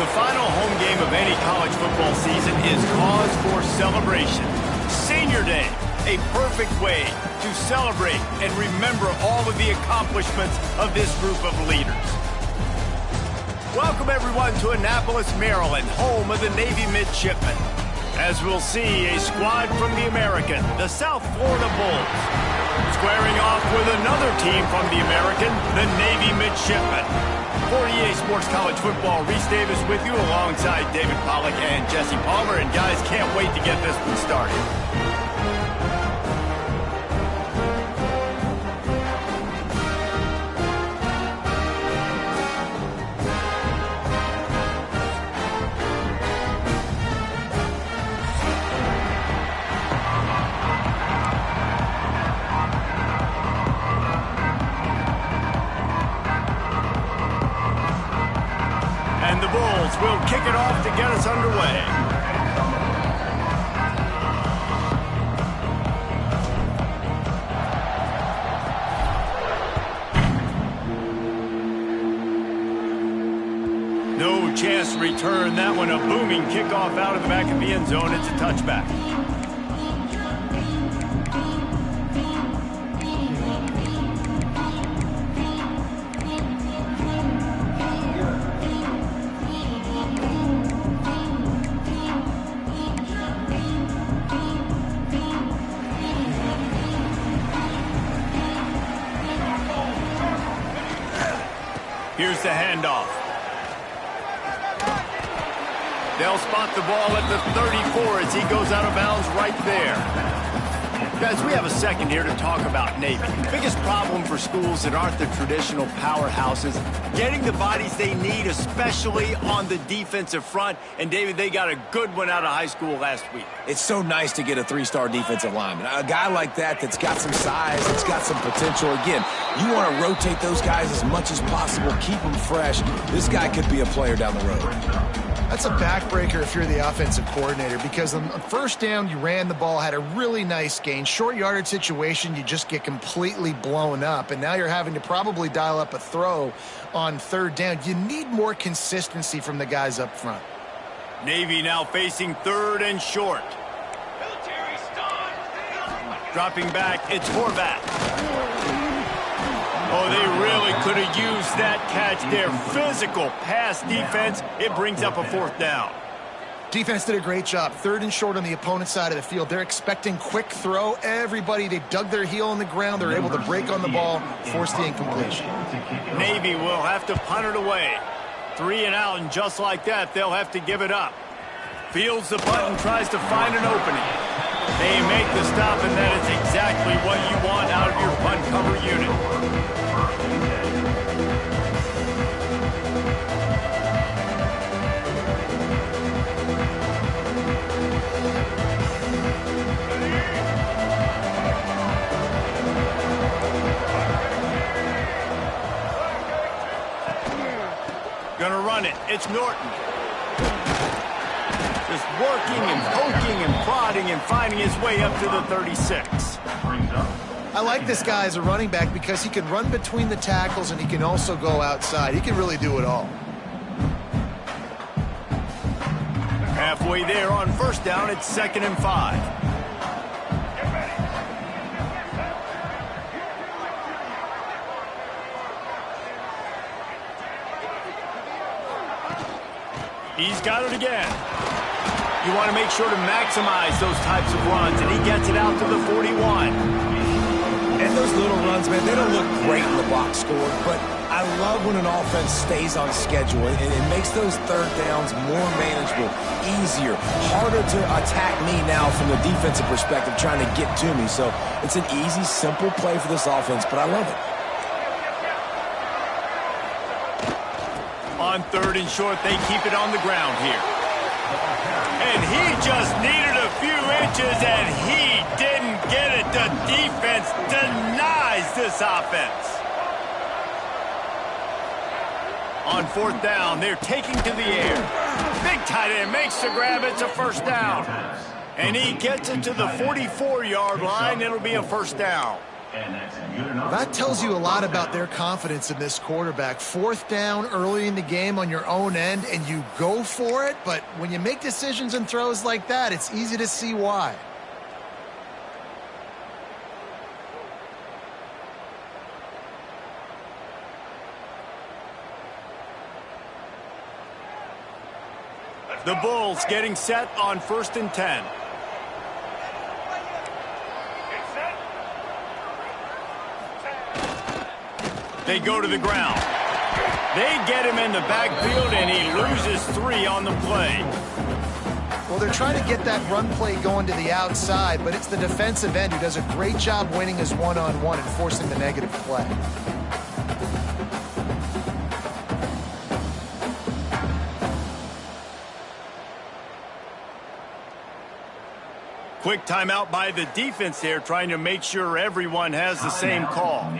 The final home game of any college football season is cause for celebration. Senior Day, a perfect way to celebrate and remember all of the accomplishments of this group of leaders. Welcome everyone to Annapolis, Maryland, home of the Navy midshipmen. As we'll see, a squad from the American, the South Florida Bulls, squaring off with another team from the American, the Navy midshipmen. 48 Sports College Football, Reese Davis with you alongside David Pollack and Jesse Palmer. And guys, can't wait to get this one started. And the Bulls will kick it off to get us underway. No chance to return that one. A booming kickoff out of the back of the end zone. It's a touchback. Here's the handoff. They'll spot the ball at the 34 as he goes out of bounds right there. Guys, we have a second here to talk about Navy. Biggest problem for schools that aren't the traditional powerhouses, getting the bodies they need, especially on the defensive front. And, David, they got a good one out of high school last week. It's so nice to get a three-star defensive lineman. A guy like that's got some size, that's got some potential. Again, you want to rotate those guys as much as possible, keep them fresh. This guy could be a player down the road. That's a backbreaker if you're the offensive coordinator, because on first down, you ran the ball, had a really nice gain. Short yardage situation, you just get completely blown up, and now you're having to probably dial up a throw on third down. You need more consistency from the guys up front. Navy now facing third and short. Dropping back, it's Horvath. Oh, they really could have used that catch there. Physical pass defense. It brings up a fourth down. Defense did a great job. Third and short on the opponent's side of the field. They're expecting quick throw. Everybody, they dug their heel on the ground. They're able to break on the ball, force the incompletion. Navy will have to punt it away. 3 and out, and just like that, they'll have to give it up. Fields the punt and tries to find an opening. They make the stop, and that is exactly what you want out of your punt cover unit. Gonna run it. It's Norton. Just working and poking and prodding and finding his way up to the 36. I like this guy as a running back because he can run between the tackles and he can also go outside. He can really do it all. Halfway there on first down, it's 2nd and 5. He's got it again. You want to make sure to maximize those types of runs, and he gets it out to the 41. And those little runs, man, they don't look great in the box score, but I love when an offense stays on schedule, and it makes those third downs more manageable, easier, harder to attack me now from the defensive perspective trying to get to me. So it's an easy, simple play for this offense, but I love it. On third and short, they keep it on the ground here. And he just needed a few inches, and he didn't get it. The defense denies this offense. On fourth down, they're taking to the air. Big tight end makes the grab. It's a first down. And he gets it to the 44-yard line. It'll be a first down. That tells you a lot about their confidence in this quarterback. 4th down early in the game on your own end, and you go for it, but when you make decisions and throws like that, it's easy to see why. The Bulls getting set on 1st and 10. They go to the ground. They get him in the backfield, and he loses 3 on the play. Well, they're trying to get that run play going to the outside, but it's the defensive end who does a great job winning his one-on-one and forcing the negative play. Quick timeout by the defense there, trying to make sure everyone has the same call.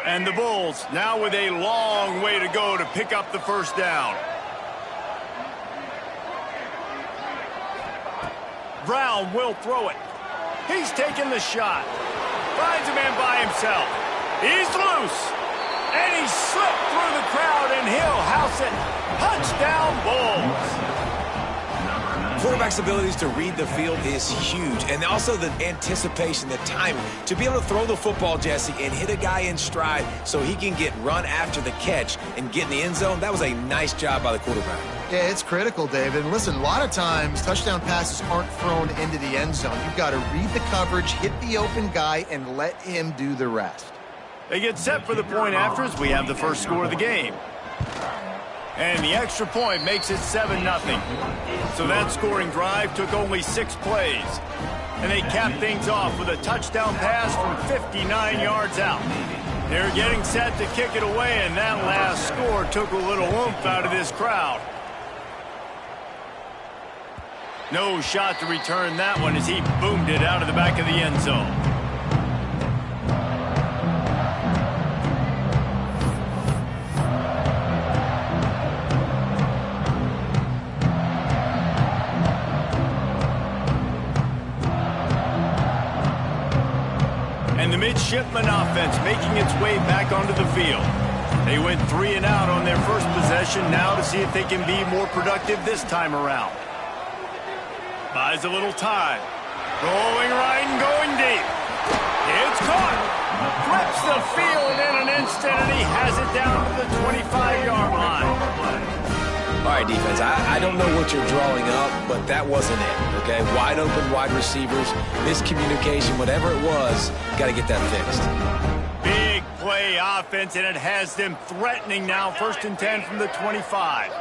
And the Bulls now with a long way to go to pick up the 1st down. Brown will throw it. He's taking the shot. Finds a man by himself. He's loose. And he slipped through the crowd, and he'll house it. Touchdown, Bulls. Quarterback's abilities to read the field is huge, and also the anticipation, the timing. To be able to throw the football, Jesse, and hit a guy in stride so he can get run after the catch and get in the end zone, that was a nice job by the quarterback. Yeah, it's critical, David. And listen, a lot of times touchdown passes aren't thrown into the end zone. You've got to read the coverage, hit the open guy, and let him do the rest. They get set for the point after as we have the first score of the game. And the extra point makes it 7-0. So that scoring drive took only 6 plays. And they cap things off with a touchdown pass from 59 yards out. They're getting set to kick it away, and that last score took a little oomph out of this crowd. No shot to return that one as he boomed it out of the back of the end zone. And the midshipman offense making its way back onto the field. They went 3 and out on their first possession, now to see if they can be more productive this time around. Buys a little time. Rolling right and going deep. It's caught. Flips the field in an instant, and he has it down to the 25-yard line. All right, defense, I don't know what you're drawing up, but that wasn't it, okay? Wide open wide receivers, miscommunication, whatever it was, got to get that fixed. Big play offense, and it has them threatening now. 1st and 10 from the 25.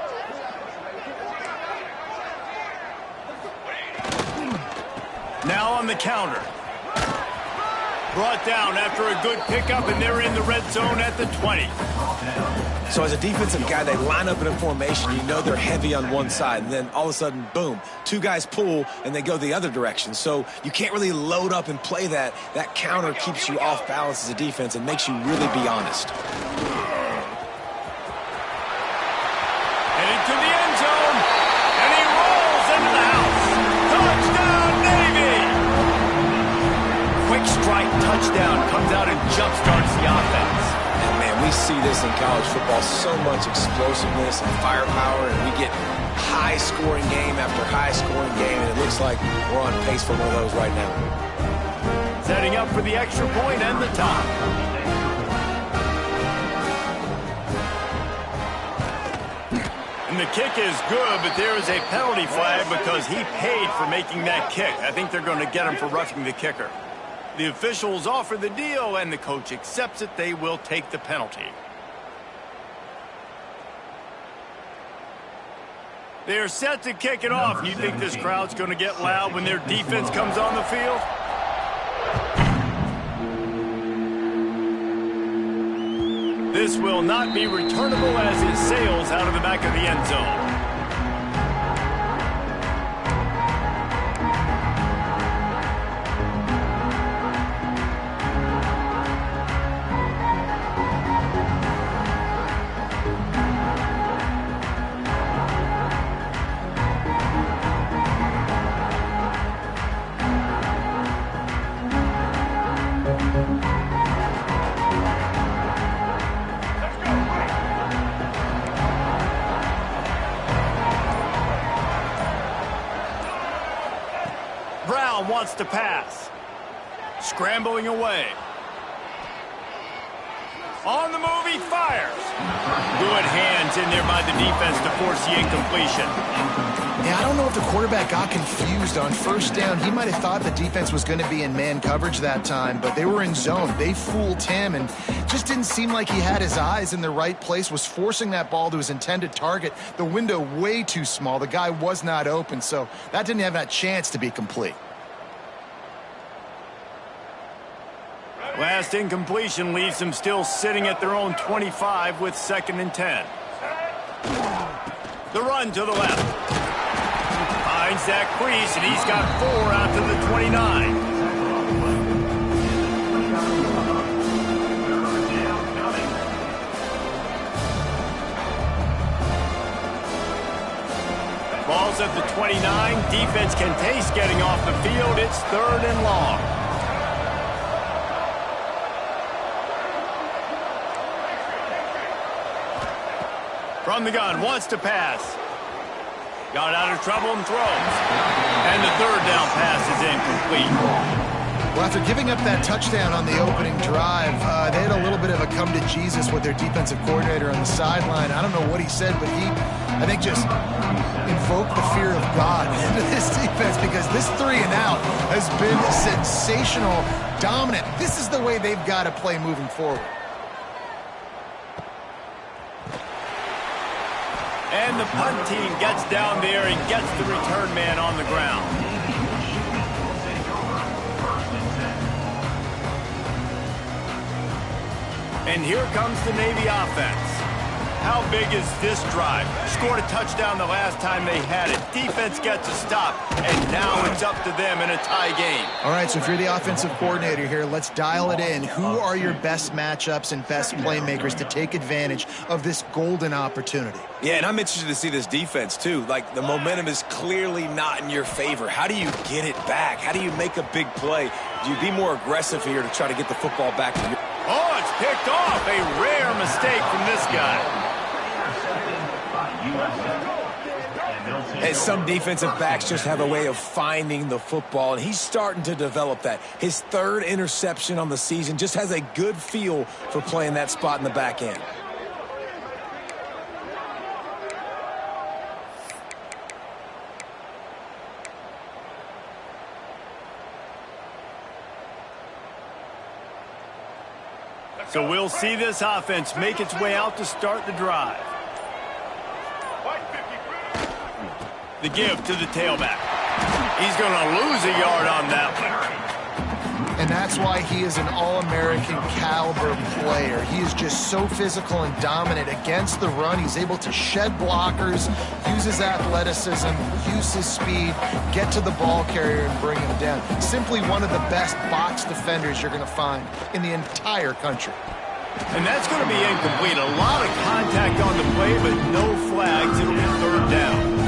Now on the counter. Brought down after a good pickup, and they're in the red zone at the 20. So as a defensive guy, they line up in a formation. You know they're heavy on one side, and then all of a sudden, boom, 2 guys pull, and they go the other direction. So you can't really load up and play that. That counter keeps you off balance as a defense and makes you really be honest. Headed to the end zone, and he rolls into the house. Touchdown, Navy! Quick strike touchdown comes out and jump-starts the offense. And man, we see this in college football, so much explosiveness and firepower, and we get high-scoring game after high-scoring game, and it looks like we're on pace for one of those right now. Setting up for the extra point and the top. And the kick is good, but there is a penalty flag because he paid for making that kick. I think they're going to get him for roughing the kicker. The officials offer the deal, and the coach accepts it. They will take the penalty. They're set to kick it off. You think this crowd's going to get loud when their defense comes on the field? This will not be returnable as it sails out of the back of the end zone. wants to pass. Scrambling away. On the move, he fires. Good hands in there by the defense to force the incompletion. Yeah, I don't know if the quarterback got confused on first down. He might have thought the defense was going to be in man coverage that time, but they were in zone. They fooled him and just didn't seem like he had his eyes in the right place, was forcing that ball to his intended target. The window way too small. The guy was not open, so that didn't have that chance to be complete. Last incompletion leaves them still sitting at their own 25 with 2nd and 10. The run to the left. Finds that crease, and he's got 4 out to the 29. Ball's at the 29. Defense can taste getting off the field. It's 3rd and long. From the gun, wants to pass. Got out of trouble and throws. And the 3rd down pass is incomplete. Well, after giving up that touchdown on the opening drive, they had a little bit of a come to Jesus with their defensive coordinator on the sideline. I don't know what he said, but he, I think, just invoked the fear of God into this defense, because this 3 and out has been sensational, dominant. This is the way they've got to play moving forward. And the punt team gets down there and gets the return man on the ground. And here comes the Navy offense. How big is this drive? Scored a touchdown the last time they had it. Defense gets a stop, and now it's up to them in a tie game. All right, so if you're the offensive coordinator here, let's dial it in. Who are your best matchups and best playmakers to take advantage of this golden opportunity? Yeah, and I'm interested to see this defense, too. Like, the momentum is clearly not in your favor. How do you get it back? How do you make a big play? Do you be more aggressive here to try to get the football back to you? Oh, it's picked off. A rare mistake from this guy. And some defensive backs just have a way of finding the football, and he's starting to develop that. His 3rd interception on the season, just has a good feel for playing that spot in the back end. So we'll see this offense make its way out to start the drive. The give to the tailback. He's going to lose a yard on that one. And that's why he is an All-American caliber player. He is just so physical and dominant against the run. He's able to shed blockers, use his athleticism, use his speed, get to the ball carrier and bring him down. Simply one of the best box defenders you're going to find in the entire country. And that's going to be incomplete. A lot of contact on the play, but no flags. It'll be 3rd down.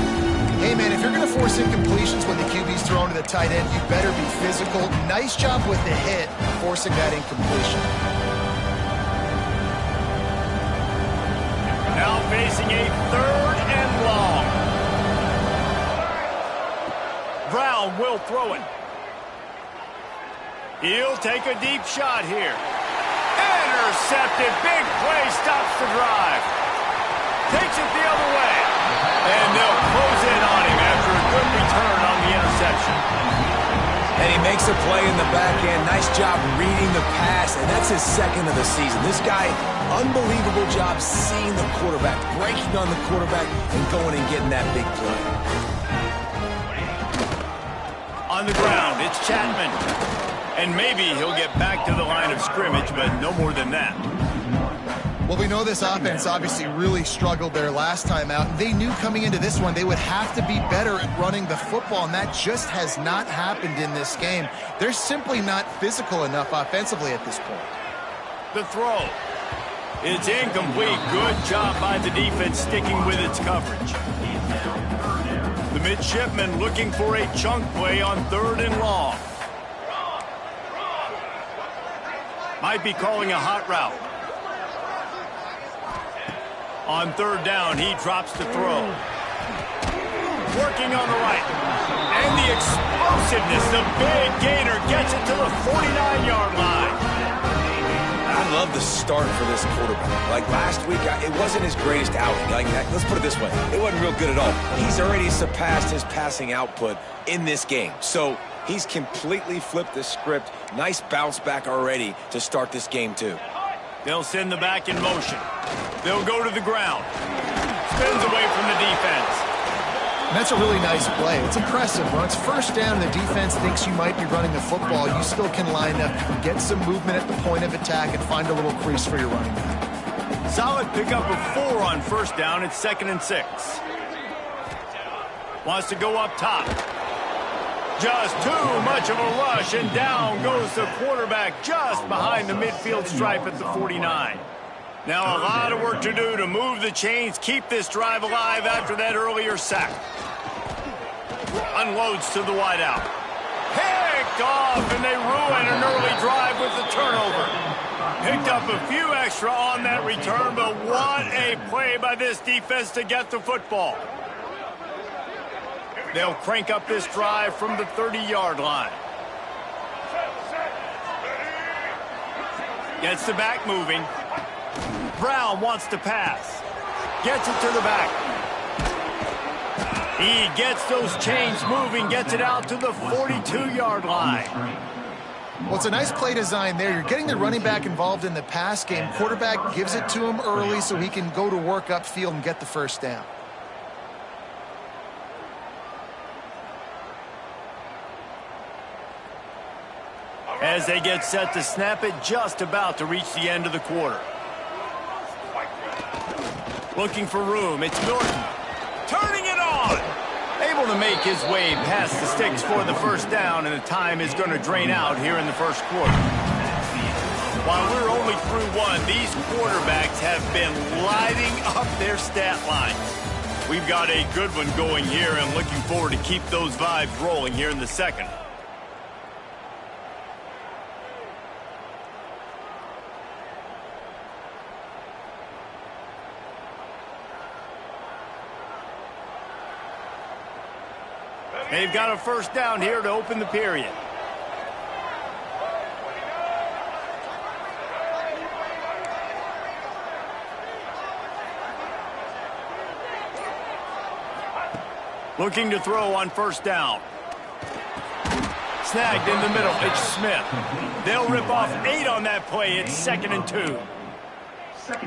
Hey, man, if you're going to force incompletions when the QB's thrown to the tight end, you better be physical. Nice job with the hit, forcing that incompletion. Now facing a 3rd and long. Brown will throw it. He'll take a deep shot here. Intercepted. Big play stops the drive. Takes it the other way. And they'll close in on him after a good return on the interception. And he makes a play in the back end. Nice job reading the pass, and that's his 2nd of the season. This guy, unbelievable job seeing the quarterback, breaking on the quarterback, and going and getting that big play. On the ground, it's Chapman. And maybe he'll get back to the line of scrimmage, but no more than that. Well, we know this offense obviously really struggled their last time out. They knew coming into this one they would have to be better at running the football, and that just has not happened in this game. They're simply not physical enough offensively at this point. The throw. It's incomplete. Good job by the defense sticking with its coverage. The midshipman looking for a chunk play on 3rd and long. Might be calling a hot route. On 3rd down, he drops the throw. working on the right. And the explosiveness, the big gainer gets it to the 49-yard line. I love the start for this quarterback. Like last week, it wasn't his greatest outing. Like, let's put it this way. It wasn't real good at all. He's already surpassed his passing output in this game. So he's completely flipped the script. Nice bounce back already to start this game, too. They'll send the back in motion. They'll go to the ground. Spins away from the defense. And that's a really nice play. It's impressive. When it's first down and the defense thinks you might be running the football, you still can line up. You can get some movement at the point of attack and find a little crease for your running back. Solid pickup of 4 on first down. It's 2nd and 6. Wants to go up top. Just too much of a rush, and down goes the quarterback just behind the midfield stripe at the 49. Now a lot of work to do to move the chains, keep this drive alive after that earlier sack. Unloads to the wideout. Picked off, and they ruin an early drive with the turnover. Picked up a few extra on that return, but what a play by this defense to get the football. They'll crank up this drive from the 30-yard line. Gets the back moving. Brown wants to pass. Gets it to the back. He gets those chains moving, gets it out to the 42-yard line. Well, it's a nice play design there. You're getting the running back involved in the pass game. Quarterback gives it to him early so he can go to work upfield and get the first down. As they get set to snap it, just about to reach the end of the quarter. Looking for room, it's Norton. Turning it on! Able to make his way past the sticks for the first down, and the time is going to drain out here in the first quarter. While we're only through 1, these quarterbacks have been lighting up their stat lines. We've got a good one going here, and looking forward to keep those vibes rolling here in the second. They've got a first down here to open the period. Looking to throw on first down. Snagged in the middle. It's Smith. They'll rip off 8 on that play. It's 2nd and 2.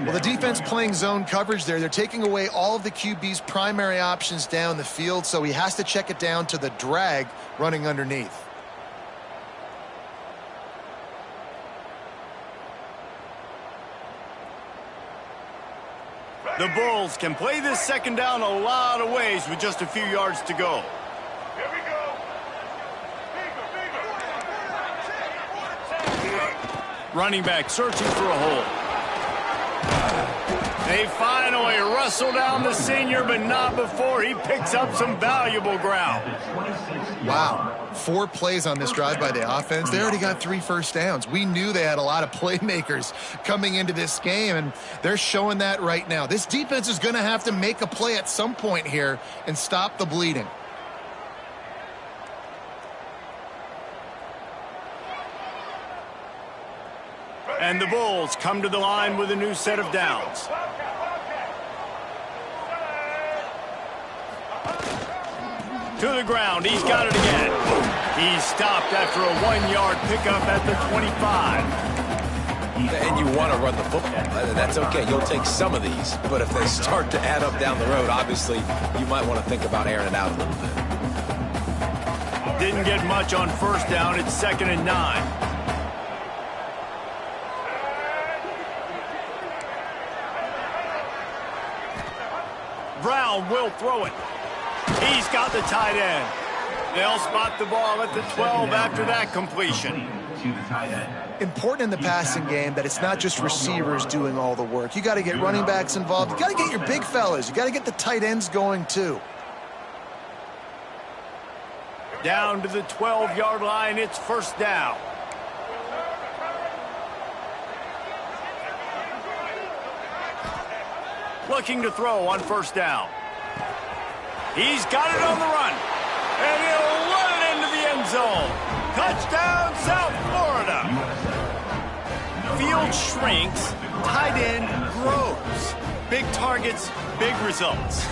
Well, the defense playing zone coverage there. They're taking away all of the QB's primary options down the field, so he has to check it down to the drag running underneath. The Bulls can play this second down a lot of ways with just a few yards to go. Here we go. Running back searching for a hole. They finally wrestle down the senior, but not before he picks up some valuable ground. Wow. 4 plays on this drive by the offense. They already got 3 first downs. We knew they had a lot of playmakers coming into this game, and they're showing that right now. This defense is going to have to make a play at some point here and stop the bleeding. And the Bulls come to the line with a new set of downs. To the ground, he's got it again. He's stopped after a 1-yard pickup at the 25. And you want to run the football. That's okay. You'll take some of these. But if they start to add up down the road, obviously, you might want to think about airing it out a little bit. Didn't get much on first down. It's 2nd and 9. Brown will throw it. He's got the tight end. They'll spot the ball at the 12 after that completion. Important in the passing game that it's not just receivers doing all the work. You got to get running backs involved. You got to get your big fellas. You got to get the tight ends going too. Down to the 12-yard line, it's first down. Looking to throw on first down. He's got it on the run. And he'll run it into the end zone. Touchdown, South Florida. Field shrinks, tight end grows. Big targets, big results.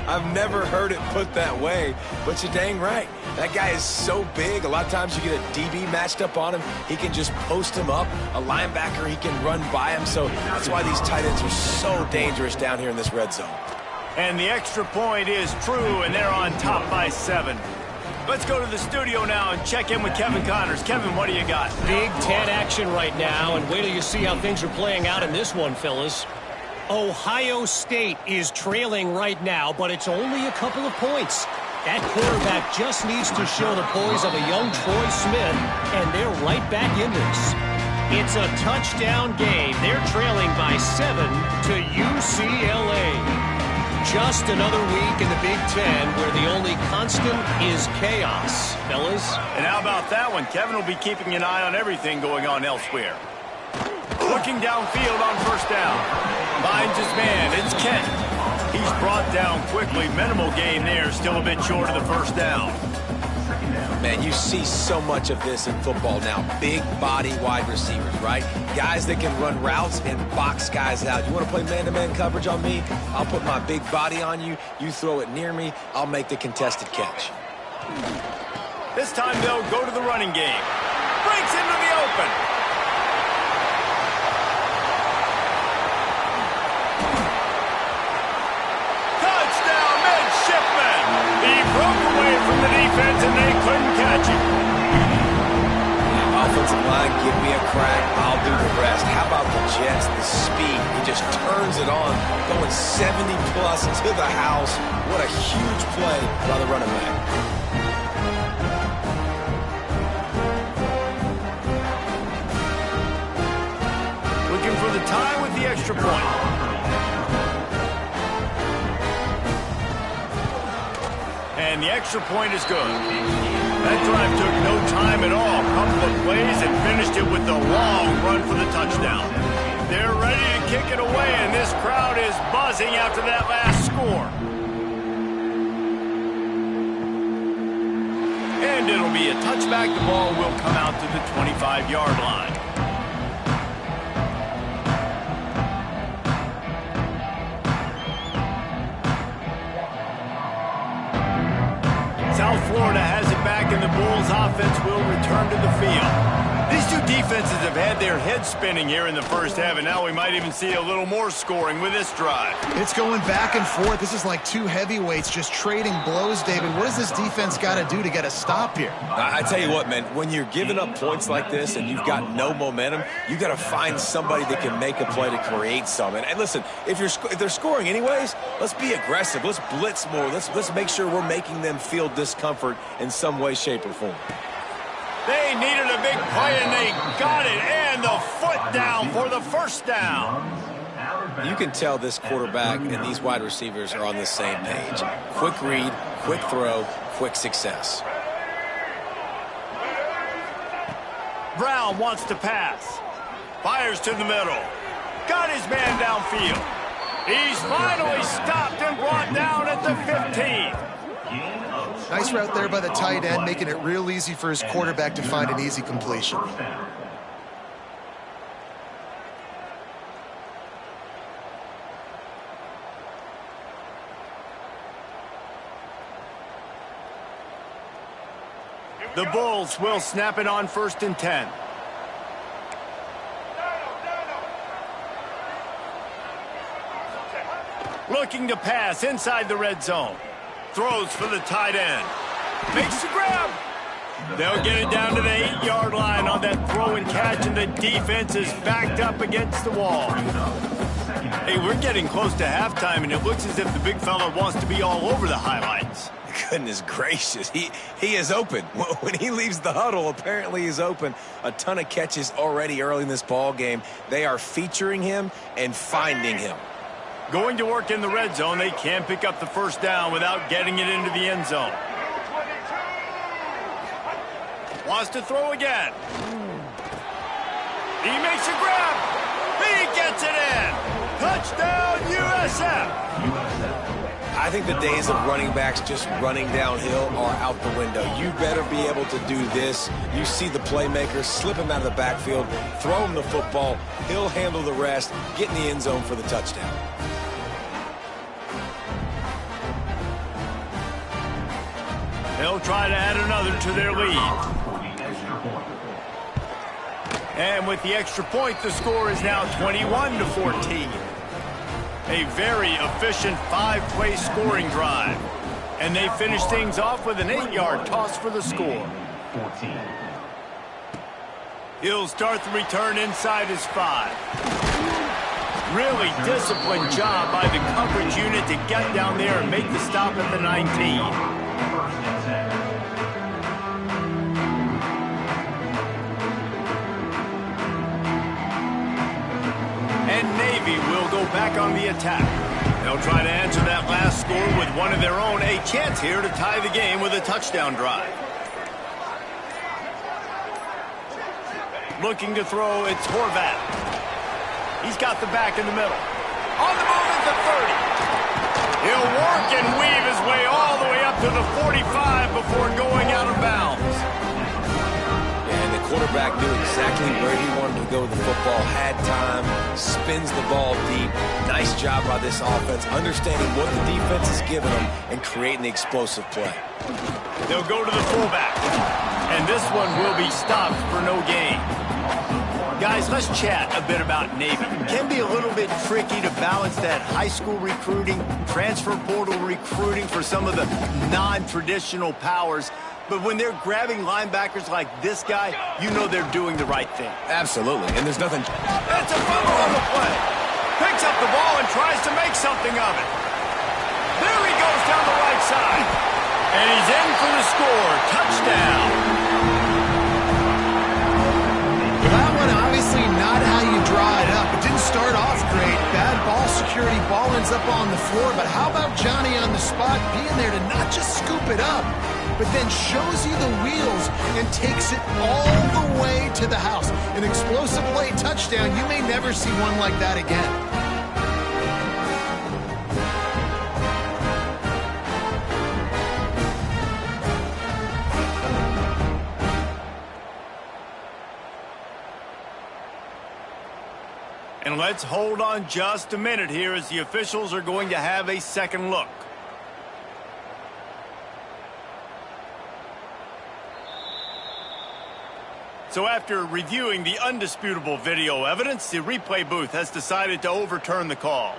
I've never heard it put that way, but you're dang right. That guy is so big. A lot of times you get a DB matched up on him. He can just post him up. A linebacker, he can run by him. So that's why these tight ends are so dangerous down here in this red zone. And the extra point is true, and they're on top by 7. Let's go to the studio now and check in with Kevin Connors. Kevin, what do you got? Big Ten action right now, and wait till you see how things are playing out in this one, fellas. Ohio State is trailing right now, but it's only a couple of points. That quarterback just needs to show the poise of a young Troy Smith, and they're right back in this. It's a touchdown game. They're trailing by 7 to UCLA. Just another week in the Big Ten where the only constant is chaos, fellas. And how about that one? Kevin will be keeping an eye on everything going on elsewhere. Looking downfield on first down. Finds his man. It's Kent. He's brought down quickly. Minimal gain there. Still a bit short of the first down. Man, you see so much of this in football now. Big body wide receivers, right? Guys that can run routes and box guys out. You want to play man-to-man coverage on me? I'll put my big body on you. You throw it near me, I'll make the contested catch. This time they'll go to the running game. Breaks into the open. Touchdown, midshipman. He broke away from the defense and they couldn't catch him. Offensive line, give me a crack. I'll do the rest. How about the Jets? The speed. He just turns it on, going 70-plus to the house. What a huge play by the running back. Looking for the tie with the extra point. And the extra point is good. That drive took no time at all. Couple of plays and finished it with the long run for the touchdown. They're ready to kick it away, and this crowd is buzzing after that last score. And it'll be a touchback. The ball will come out to the 25-yard line. South Florida has it back, and the Bulls offense will return to the field. These two defenses have had their heads spinning here in the first half, and now we might even see a little more scoring with this drive. It's going back and forth. This is like two heavyweights just trading blows, David. What does this defense got to do to get a stop here? I tell you what, man, when you're giving up points like this and you've got no momentum, you got to find somebody that can make a play to create some. And listen, if they're scoring anyways, let's be aggressive. Let's blitz more. Let's make sure we're making them feel discomfort in some way, shape, or form. They needed a big play, and they got it. And the foot down for the first down. You can tell this quarterback and these wide receivers are on the same page. Quick read, quick throw, quick success. Brown wants to pass. Fires to the middle. Got his man downfield. He's finally stopped and brought down at the 15. Nice route there by the tight end, making it real easy for his quarterback to find an easy completion. The Bulls will snap it on 1st and 10. Looking to pass inside the red zone. Throws for the tight end. Makes the grab. They'll get it down to the 8-yard line on that throw and catch, and the defense is backed up against the wall. Hey, we're getting close to halftime, and it looks as if the big fella wants to be all over the highlights. Goodness gracious, he is open. When he leaves the huddle, apparently he's open. A ton of catches already early in this ball game. They are featuring him and finding him. Going to work in the red zone, they can't pick up the first down without getting it into the end zone. Wants to throw again. He makes a grab. He gets it in. Touchdown, USF. I think the days of running backs just running downhill are out the window. You better be able to do this. You see the playmaker, slip him out of the backfield, throw him the football. He'll handle the rest, get in the end zone for the touchdown. They'll try to add another to their lead. And with the extra point, the score is now 21-14. A very efficient 5-play scoring drive. And they finish things off with an 8-yard toss for the score. He'll start the return inside his 5. Really disciplined job by the coverage unit to get down there and make the stop at the 19. Will go back on the attack. They'll try to answer that last score with one of their own. A chance here to tie the game with a touchdown drive. Looking to throw, it's Horvath. He's got the back in the middle. On the move at the 30. He'll work and weave his way all the way up to the 45 before going out of bounds. Quarterback knew exactly where he wanted to go with the football, had time, spins the ball deep. Nice job by this offense, understanding what the defense is giving them and creating the explosive play. They'll go to the fullback, and this one will be stopped for no gain. Guys, let's chat a bit about Navy. It can be a little bit tricky to balance that high school recruiting, transfer portal recruiting for some of the non-traditional powers. But when they're grabbing linebackers like this guy, you know they're doing the right thing. Absolutely, and there's nothing... It's a fumble on the play. Picks up the ball and tries to make something of it. There he goes down the right side. And he's in for the score. Touchdown. That one obviously not how you draw it up. It didn't start off great. Bad ball security. Ball ends up on the floor. But how about Johnny on the spot being there to not just scoop it up, but then shows you the wheels and takes it all the way to the house. An explosive play touchdown. You may never see one like that again. And let's hold on just a minute here as the officials are going to have a second look. So after reviewing the undisputable video evidence, the replay booth has decided to overturn the call.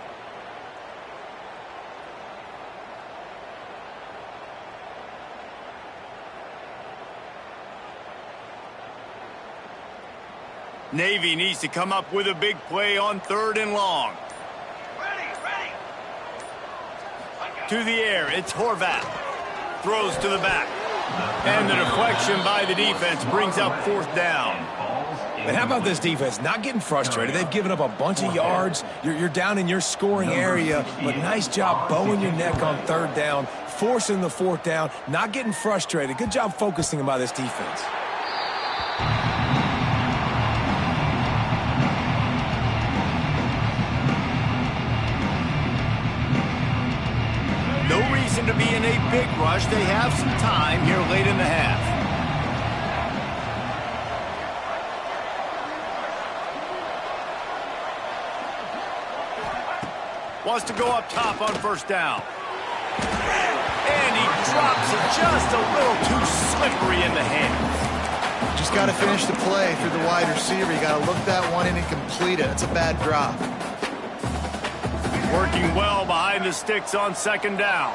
Navy needs to come up with a big play on 3rd and long. Ready. To the air, it's Horvath. Throws to the back. And the deflection by the defense brings up 4th down. And how about this defense? Not getting frustrated. They've given up a bunch of yards. You're down in your scoring area, but nice job bowing your neck on 3rd down, forcing the 4th down, not getting frustrated. Good job focusing by this defense. No reason to be in a big rush. They have some time here late in the half. Wants to go up top on 1st down. And he drops it just a little too slippery in the hands. Just got to finish the play through the wide receiver. You got to look that one in and complete it. It's a bad drop. Working well behind the sticks on 2nd down.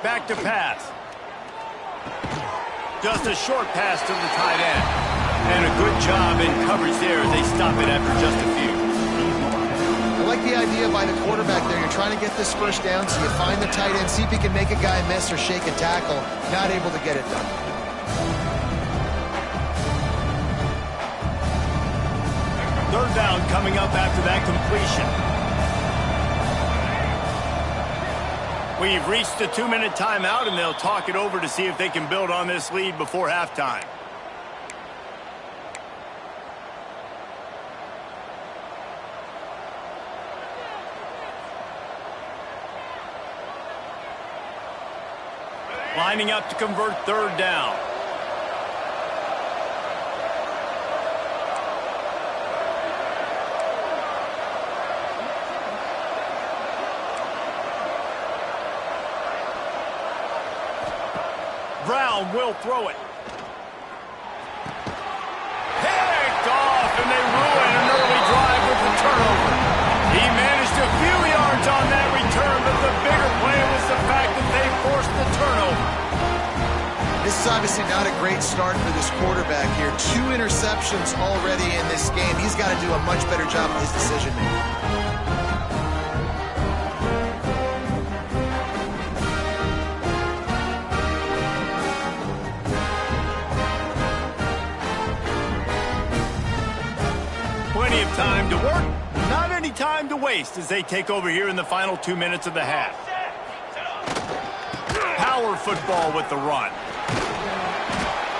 Back to pass. Just a short pass to the tight end. And a good job in coverage there as they stop it after just a few. I like the idea by the quarterback there. You're trying to get this 1st down, so you find the tight end, see if he can make a guy miss or shake a tackle. Not able to get it done. Third down coming up after that completion. We've reached the 2-minute timeout, and they'll talk it over to see if they can build on this lead before halftime. Lining up to convert third down. Brown will throw it. Picked off, and they ruin an early drive with the turnover. He managed a few yards on that return, but the bigger play was the fact that they forced the turnover. This is obviously not a great start for this quarterback here. 2 interceptions already in this game. He's got to do a much better job of his decision making. Plenty of time to work, not any time to waste as they take over here in the final 2 minutes of the half. Power football with the run.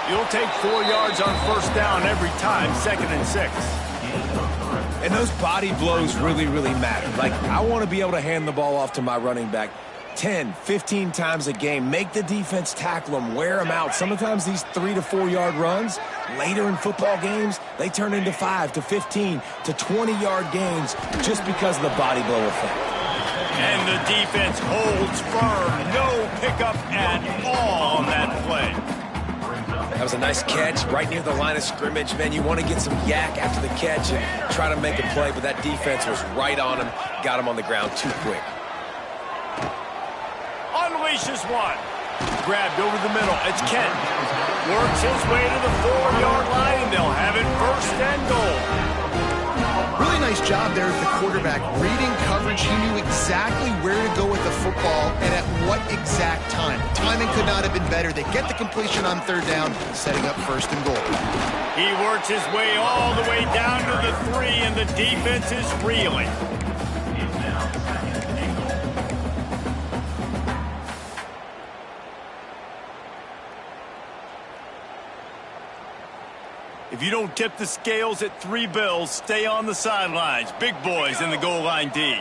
You'll take 4 yards on first down every time, 2nd and 6. And those body blows really, really matter. Like, I want to be able to hand the ball off to my running back 10, 15 times a game. Make the defense tackle them, wear them out. Sometimes these 3 to 4 yard runs, later in football games, they turn into 5 to 15 to 20-yard gains just because of the body blow effect. And the defense holds firm. No pickup at all on that play. That was a nice catch right near the line of scrimmage. Man, you want to get some yak after the catch and try to make a play, but that defense was right on him, got him on the ground too quick. Unleashes one. Grabbed over the middle. It's Kent. Works his way to the 4-yard line, and they'll have it 1st and goal. Really nice job there of the quarterback. Reading coverage, he knew exactly where to go with the football and at what exact time. Timing could not have been better. They get the completion on 3rd down, setting up 1st and goal. He works his way all the way down to the 3, and the defense is reeling. If you don't tip the scales at 3 bills, stay on the sidelines. Big boys in the goal line D.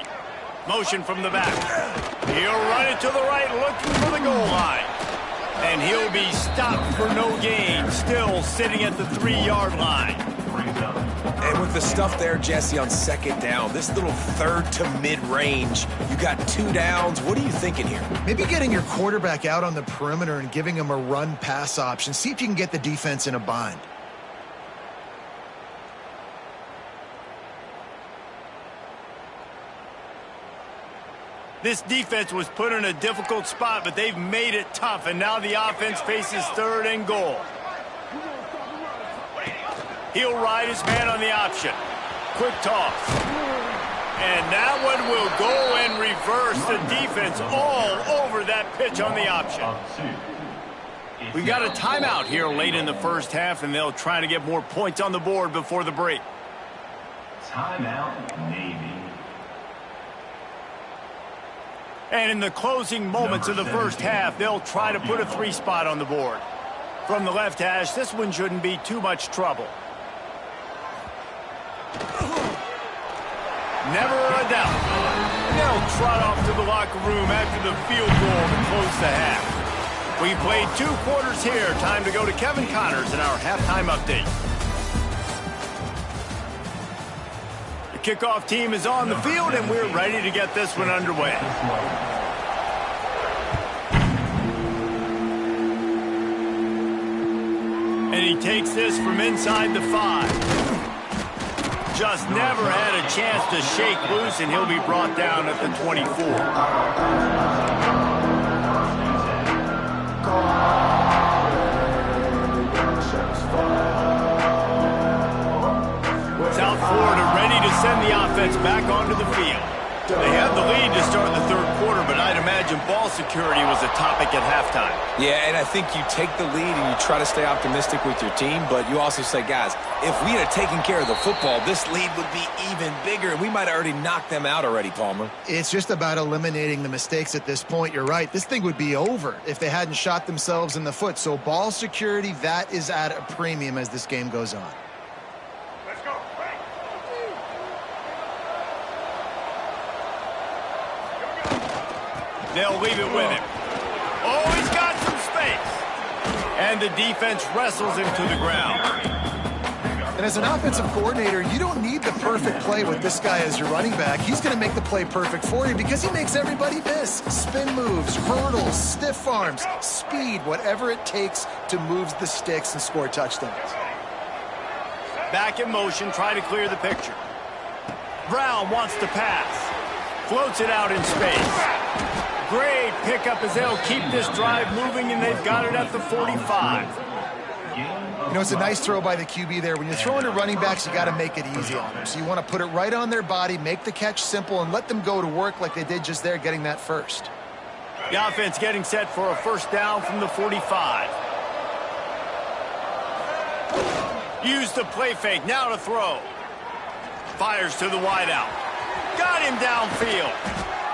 Motion from the back. He'll run it to the right, looking for the goal line. And he'll be stopped for no gain, still sitting at the 3-yard line. And with the stuff there, Jesse, on 2nd down, this little 3rd to mid-range, you got 2 downs. What are you thinking here? Maybe getting your quarterback out on the perimeter and giving him a run-pass option. See if you can get the defense in a bind. This defense was put in a difficult spot, but they've made it tough, and now the offense faces 3rd and goal. He'll ride his man on the option. Quick toss. And that one will go and reverse. The defense all over that pitch on the option. We've got a timeout here late in the 1st half, and they'll try to get more points on the board before the break. Timeout, Navy. And in the closing moments of the 1st half, they'll try to put a 3 spot on the board. From the left hash, this one shouldn't be too much trouble. Never a doubt. And they'll trot off to the locker room after the field goal to close the half. We played 2 quarters here. Time to go to Kevin Connors in our halftime update. The kickoff team is on the field, and we're ready to get this one underway. And he takes this from inside the 5. Just never had a chance to shake loose, and he'll be brought down at the 24. South Florida ready to send the offense back onto the field. They had the lead to start the 3rd quarter, but I'd imagine ball security was a topic at halftime. Yeah, and I think you take the lead and you try to stay optimistic with your team, but you also say, guys, if we had taken care of the football, this lead would be even bigger, and we might have already knocked them out already, Palmer. It's just about eliminating the mistakes at this point. You're right. This thing would be over if they hadn't shot themselves in the foot. So ball security, that is at a premium as this game goes on. They'll leave it with him. Oh, he's got some And the defense wrestles him to the ground. And as an offensive coordinator, you don't need the perfect play with this guy as your running back. He's going to make the play perfect for you because he makes everybody miss. Spin moves, hurdles, stiff arms, speed, whatever it takes to move the sticks and score touchdowns. Back in motion, try to clear the picture. Brown wants to pass. Floats it out in space. Great pickup as they'll keep this drive moving, and they've got it at the 45. You know, it's a nice throw by the QB there. When you're throwing to running backs, you got to make it easy on them. So you want to put it right on their body, make the catch simple, and let them go to work like they did just there, getting that first. The offense getting set for a first down from the 45. Use the play fake, now to throw. Fires to the wideout. Got him downfield.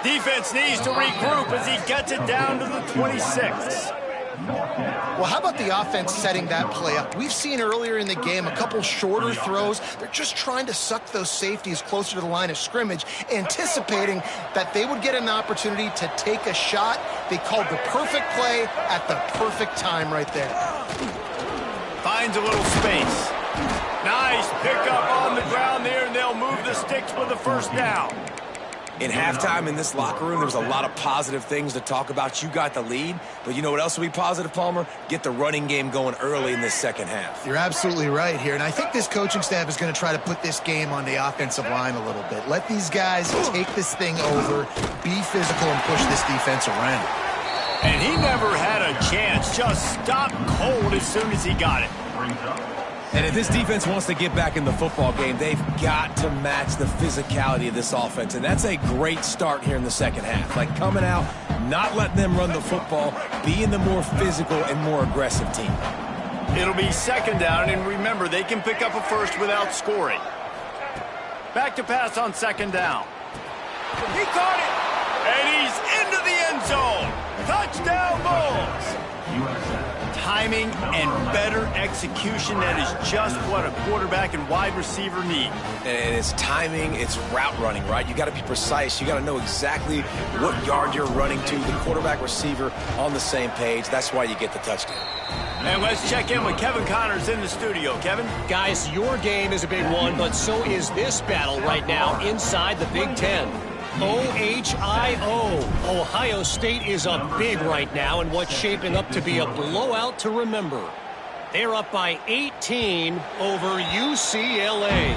Defense needs to regroup as he gets it down to the 26. Well, how about the offense setting that play up? We've seen earlier in the game a couple shorter throws. They're just trying to suck those safeties closer to the line of scrimmage, anticipating that they would get an opportunity to take a shot. They called the perfect play at the perfect time right there. Finds a little space. Nice pickup on the ground there, and they'll move the sticks with the first down. In halftime in this locker room, there's a lot of positive things to talk about. You got the lead, but you know what else will be positive, Palmer? Get the running game going early in this second half. You're absolutely right here, and I think this coaching staff is going to try to put this game on the offensive line a little bit. Let these guys take this thing over, be physical, and push this defense around. And he never had a chance, just stopped cold as soon as he got it. And if this defense wants to get back in the football game, they've got to match the physicality of this offense. And that's a great start here in the second half. Like coming out, not letting them run the football, being the more physical and more aggressive team. It'll be second down, and remember, they can pick up a first without scoring. Back to pass on second down. He caught it, and he's into the end zone. Touchdown, Bulls. Timing and better execution, that is just what a quarterback and wide receiver need. And it's timing, it's route running, right? You got to be precise. You got to know exactly what yard you're running to. The quarterback receiver on the same page. That's why you get the touchdown. And let's check in with Kevin Connors in the studio. Kevin? Guys, your game is a big one, but so is this battle right now inside the Big Ten. OHIO. Ohio State is up big right now in what's shaping up to be a blowout to remember. They're up by 18 over UCLA.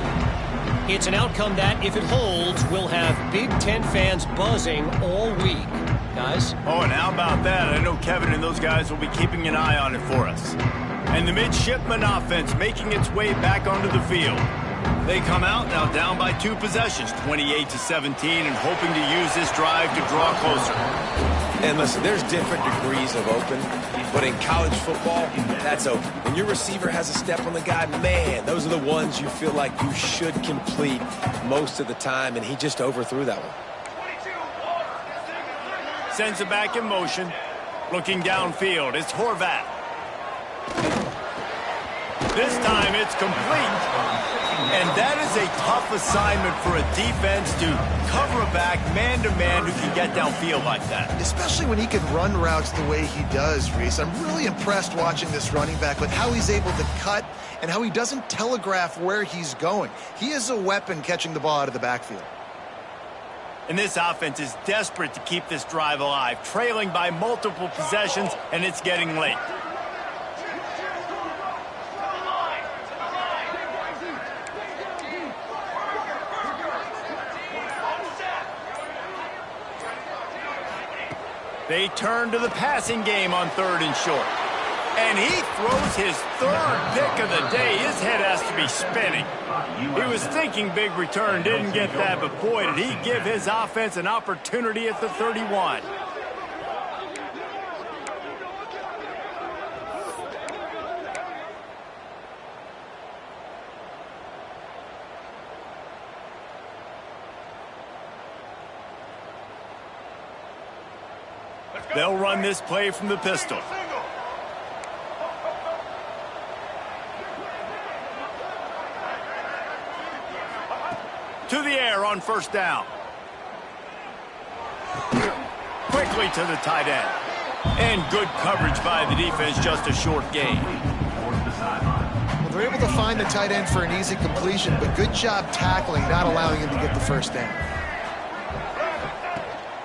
It's an outcome that, if it holds, will have Big Ten fans buzzing all week. Guys? Oh, and how about that? I know Kevin and those guys will be keeping an eye on it for us. And the midshipman offense making its way back onto the field. They come out now down by 2 possessions, 28-17, and hoping to use this drive to draw closer. And listen, there's different degrees of open, but in college football, that's open. When your receiver has a step on the guy, man, those are the ones you feel like you should complete most of the time, and he just overthrew that one. Sends it back in motion. Looking downfield, it's Horvath. This time it's complete. And that is a tough assignment for a defense to cover a back man-to-man who can get downfield like that. Especially when he can run routes the way he does, Reese. I'm really impressed watching this running back with how he's able to cut and how he doesn't telegraph where he's going. He is a weapon catching the ball out of the backfield. And this offense is desperate to keep this drive alive, trailing by multiple possessions, and it's getting late. They turn to the passing game on 3rd and short. And he throws his 3rd pick of the day. His head has to be spinning. He was thinking big return, didn't get that, but boy, did he give his offense an opportunity at the 31. They'll run this play from the pistol. To the air on 1st down. Quickly to the tight end. And good coverage by the defense, just a short gain. Well, they're able to find the tight end for an easy completion, but good job tackling, not allowing him to get the first down.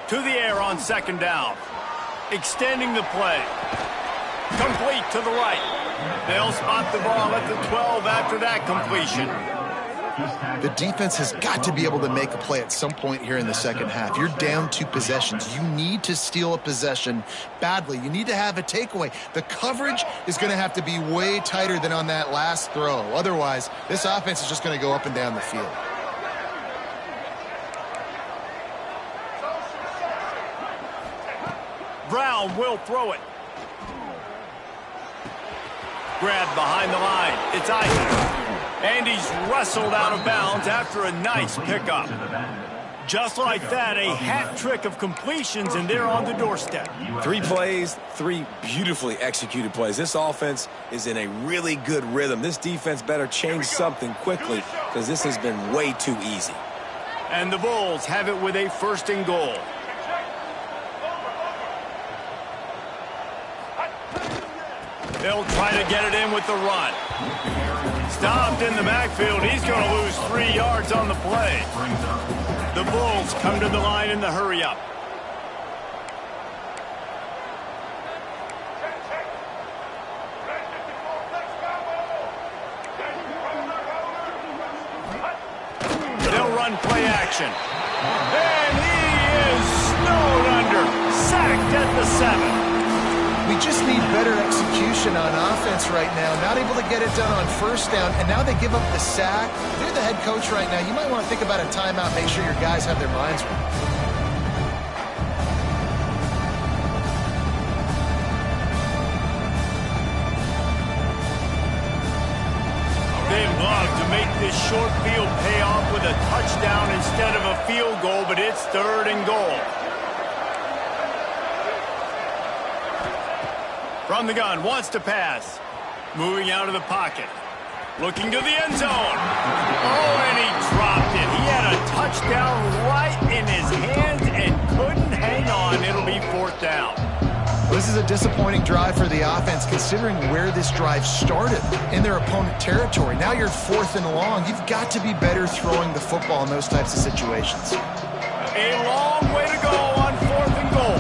To the air on second down. Extending the play. Complete to the right. They'll spot the ball at the 12 after that completion. The defense has got to be able to make a play at some point here in the second half. You're down 2 possessions. You need to steal a possession badly. You need to have a takeaway. The coverage is going to have to be way tighter than on that last throw. Otherwise, this offense is just going to go up and down the field. Brown will throw it. Grabbed behind the line. It's Hitt. And he's wrestled out of bounds after a nice pickup. Just like that, a hat trick of completions, and they're on the doorstep. 3 plays, 3 beautifully executed plays. This offense is in a really good rhythm. This defense better change something quickly because this has been way too easy. And the Bulls have it with a 1st and goal. They'll try to get it in with the run. Stopped in the backfield. He's going to lose 3 yards on the play. The Bulls come to the line in the hurry-up. They'll run play action. And he is snowed under. Sacked at the 7. We just need better execution on offense right now. Not able to get it done on 1st down, and now they give up the sack. If you're the head coach right now, you might want to think about a timeout, make sure your guys have their minds right. They'd love to make this short field pay off with a touchdown instead of a field goal, but it's 3rd and goal. From the gun, wants to pass. Moving out of the pocket. Looking to the end zone. Oh, and he dropped it. He had a touchdown right in his hands and couldn't hang on. It'll be 4th down. This is a disappointing drive for the offense, considering where this drive started, in their opponent territory. Now you're 4th and long. You've got to be better throwing the football in those types of situations. A long way to go on 4th and goal.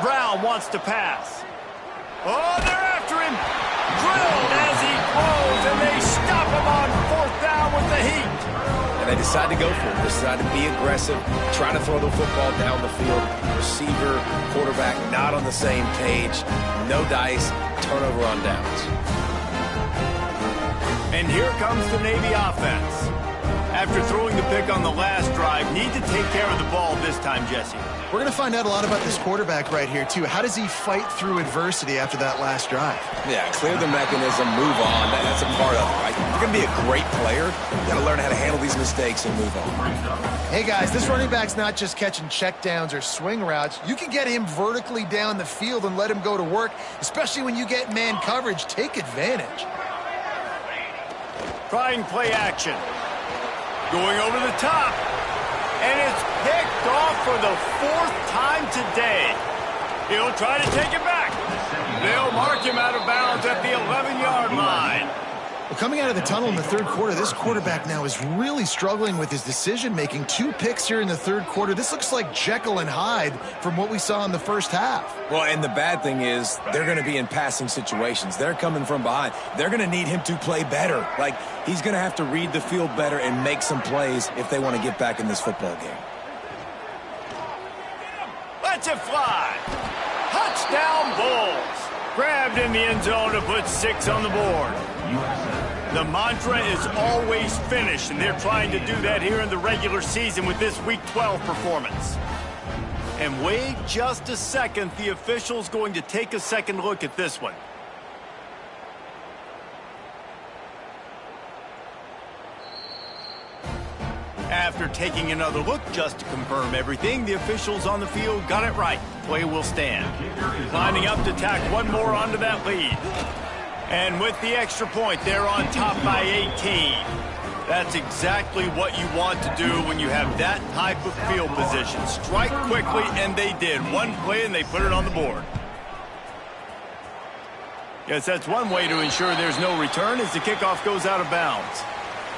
Brown wants to pass. Oh, they're after him. Drilled as he throws, and they stop him on 4th down with the heat. And they decide to go for it. They decide to be aggressive, trying to throw the football down the field. Receiver, quarterback, not on the same page. No dice, turnover on downs. And here comes the Navy offense. After throwing the pick on the last drive, need to take care of the ball this time, Jesse. We're going to find out a lot about this quarterback right here, too. How does he fight through adversity after that last drive? Yeah, clear the mechanism, move on. That's a part of it, right? If you're going to be a great player, you got to learn how to handle these mistakes and move on. Hey, guys, this running back's not just catching checkdowns or swing routes. You can get him vertically down the field and let him go to work, especially when you get man coverage. Take advantage. Trying play action. Going over the top. And it's picked off for the 4th time today. He'll try to take it back. They'll mark him out of bounds at the 11-yard line. Well, coming out of the tunnel in the 3rd quarter, this quarterback now is really struggling with his decision-making. 2 picks here in the 3rd quarter. This looks like Jekyll and Hyde from what we saw in the 1st half. Well, and the bad thing is they're going to be in passing situations. They're coming from behind. They're going to need him to play better. Like, he's going to have to read the field better and make some plays if they want to get back in this football game. Let's it fly. Touchdown Bulls. Grabbed in the end zone to put 6 on the board. The mantra is always finish, and they're trying to do that here in the regular season with this Week 12 performance. And wait just a second, the official's going to take a second look at this one. After taking another look just to confirm everything, the officials on the field got it right. Play will stand. Lining up to tack one more onto that lead. And with the extra point, they're on top by 18. That's exactly what you want to do when you have that type of field position. Strike quickly, and they did. One play, and they put it on the board. Yes, that's one way to ensure there's no return as the kickoff goes out of bounds.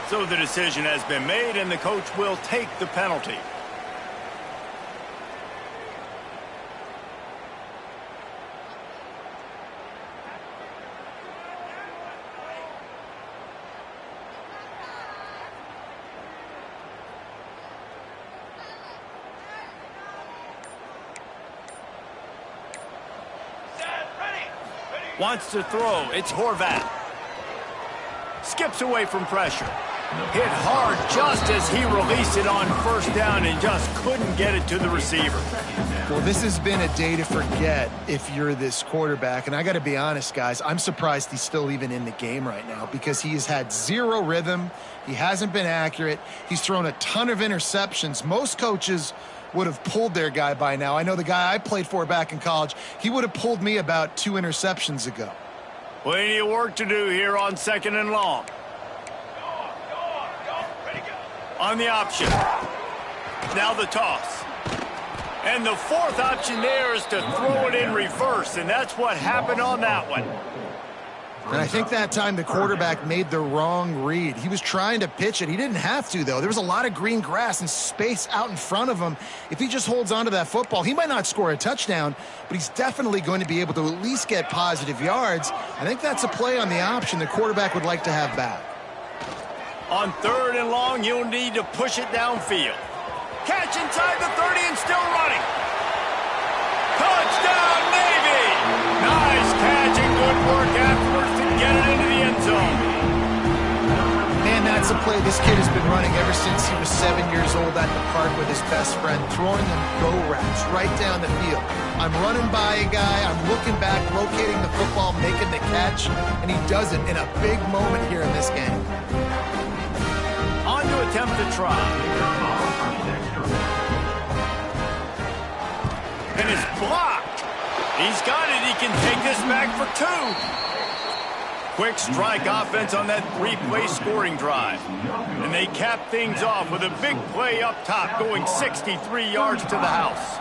So the decision has been made, and the coach will take the penalty. Wants to throw. It's Horvat. Skips away from pressure. Hit hard just as he released it on first down and just couldn't get it to the receiver. Well, this has been a day to forget if you're this quarterback. And I got to be honest, guys, I'm surprised he's still even in the game right now because he has had zero rhythm. He hasn't been accurate. He's thrown a ton of interceptions. Most coaches would have pulled their guy by now. I know the guy I played for back in college, he would have pulled me about 2 interceptions ago. Plenty of work to do here on 2nd and long. On the option. Now the toss. And the fourth option there is to throw it in reverse, and that's what happened on that one. And I think that time the quarterback made the wrong read. He was trying to pitch it. He didn't have to, though. There was a lot of green grass and space out in front of him. If he just holds on to that football, he might not score a touchdown, but he's definitely going to be able to at least get positive yards. I think that's a play on the option the quarterback would like to have back. On 3rd and long, you'll need to push it downfield. Catch inside the 30 and still running. Touchdown, Navy! Nice catch and good work afterwards to get it into the end zone. Man, that's a play this kid has been running ever since he was 7 years old at the park with his best friend, throwing them go routes right down the field. I'm running by a guy, I'm looking back, locating the football, making the catch, and he does it in a big moment here in this game. On to attempt to try. And it's blocked. He's got it. He can take this back for 2. Quick strike offense on that 3-play scoring drive. And they cap things off with a big play up top, going 63 yards to the house.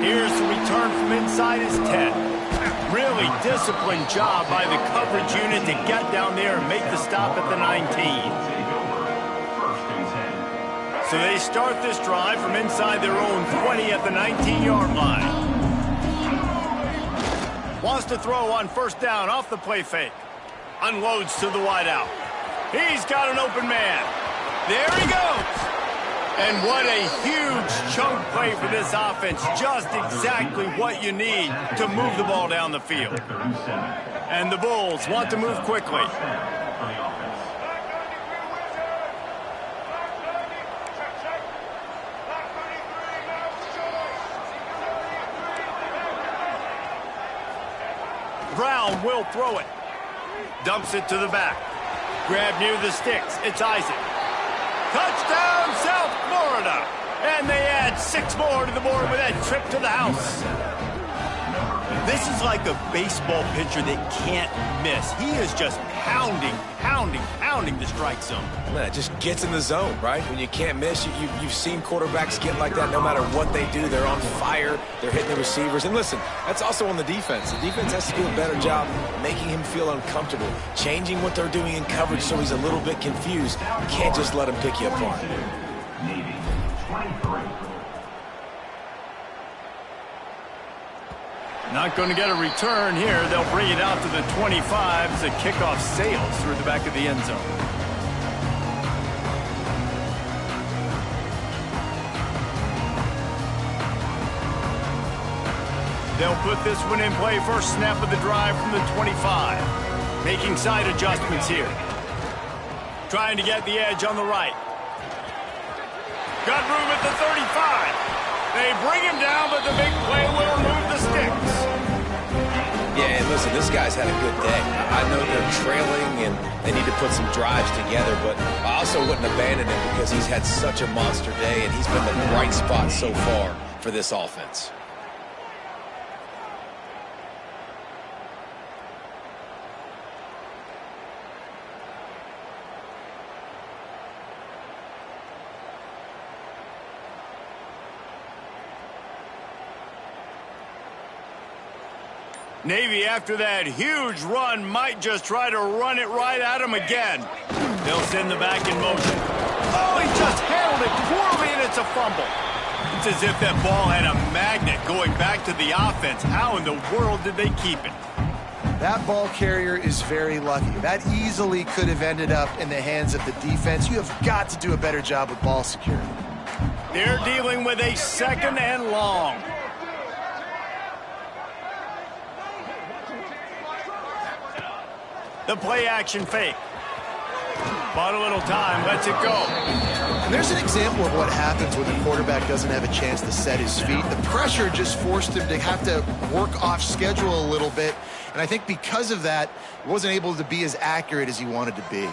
Here's the return from inside his 10. Really disciplined job by the coverage unit to get down there and make the stop at the 19. So they start this drive from inside their own 20 at the 19-yard line. Wants to throw on 1st down off the play fake. Unloads to the wideout. He's got an open man. There he goes. And what a huge chunk play for this offense. Just exactly what you need to move the ball down the field. And the Bulls want to move quickly. Brown will throw it. Dumps it to the back. Grab near the sticks. It's Isaac. Touchdown, South Florida. And they add 6 more to the board with that trip to the house. This is like a baseball pitcher that can't miss. He is just pounding the strike zone. Man, it just gets in the zone, right? When you can't miss, you've seen quarterbacks get like that no matter what they do. They're on fire. They're hitting the receivers. And listen, that's also on the defense. The defense has to do a better job making him feel uncomfortable, changing what they're doing in coverage so he's a little bit confused. You can't just let him pick you apart. Navy, 23. Not going to get a return here. They'll bring it out to the 25 as the kickoff sails through the back of the end zone. They'll put this one in play. First snap of the drive from the 25. Making side adjustments here. Trying to get the edge on the right. Got room at the 35. They bring him down, but the big play will move the sticks. Yeah, and listen, this guy's had a good day. I know they're trailing and they need to put some drives together, but I also wouldn't abandon him because he's had such a monster day and he's been the bright spot so far for this offense. Navy, after that huge run, might just try to run it right at him again. They'll send the back in motion. Oh, he just handled it poorly, and it's a fumble. It's as if that ball had a magnet going back to the offense. How in the world did they keep it? That ball carrier is very lucky. That easily could have ended up in the hands of the defense. You have got to do a better job with ball security. They're dealing with a 2nd and long. The play action fake. Bought a little time, lets it go. And there's an example of what happens when the quarterback doesn't have a chance to set his feet. The pressure just forced him to have to work off schedule a little bit. And I think because of that, he wasn't able to be as accurate as he wanted to be.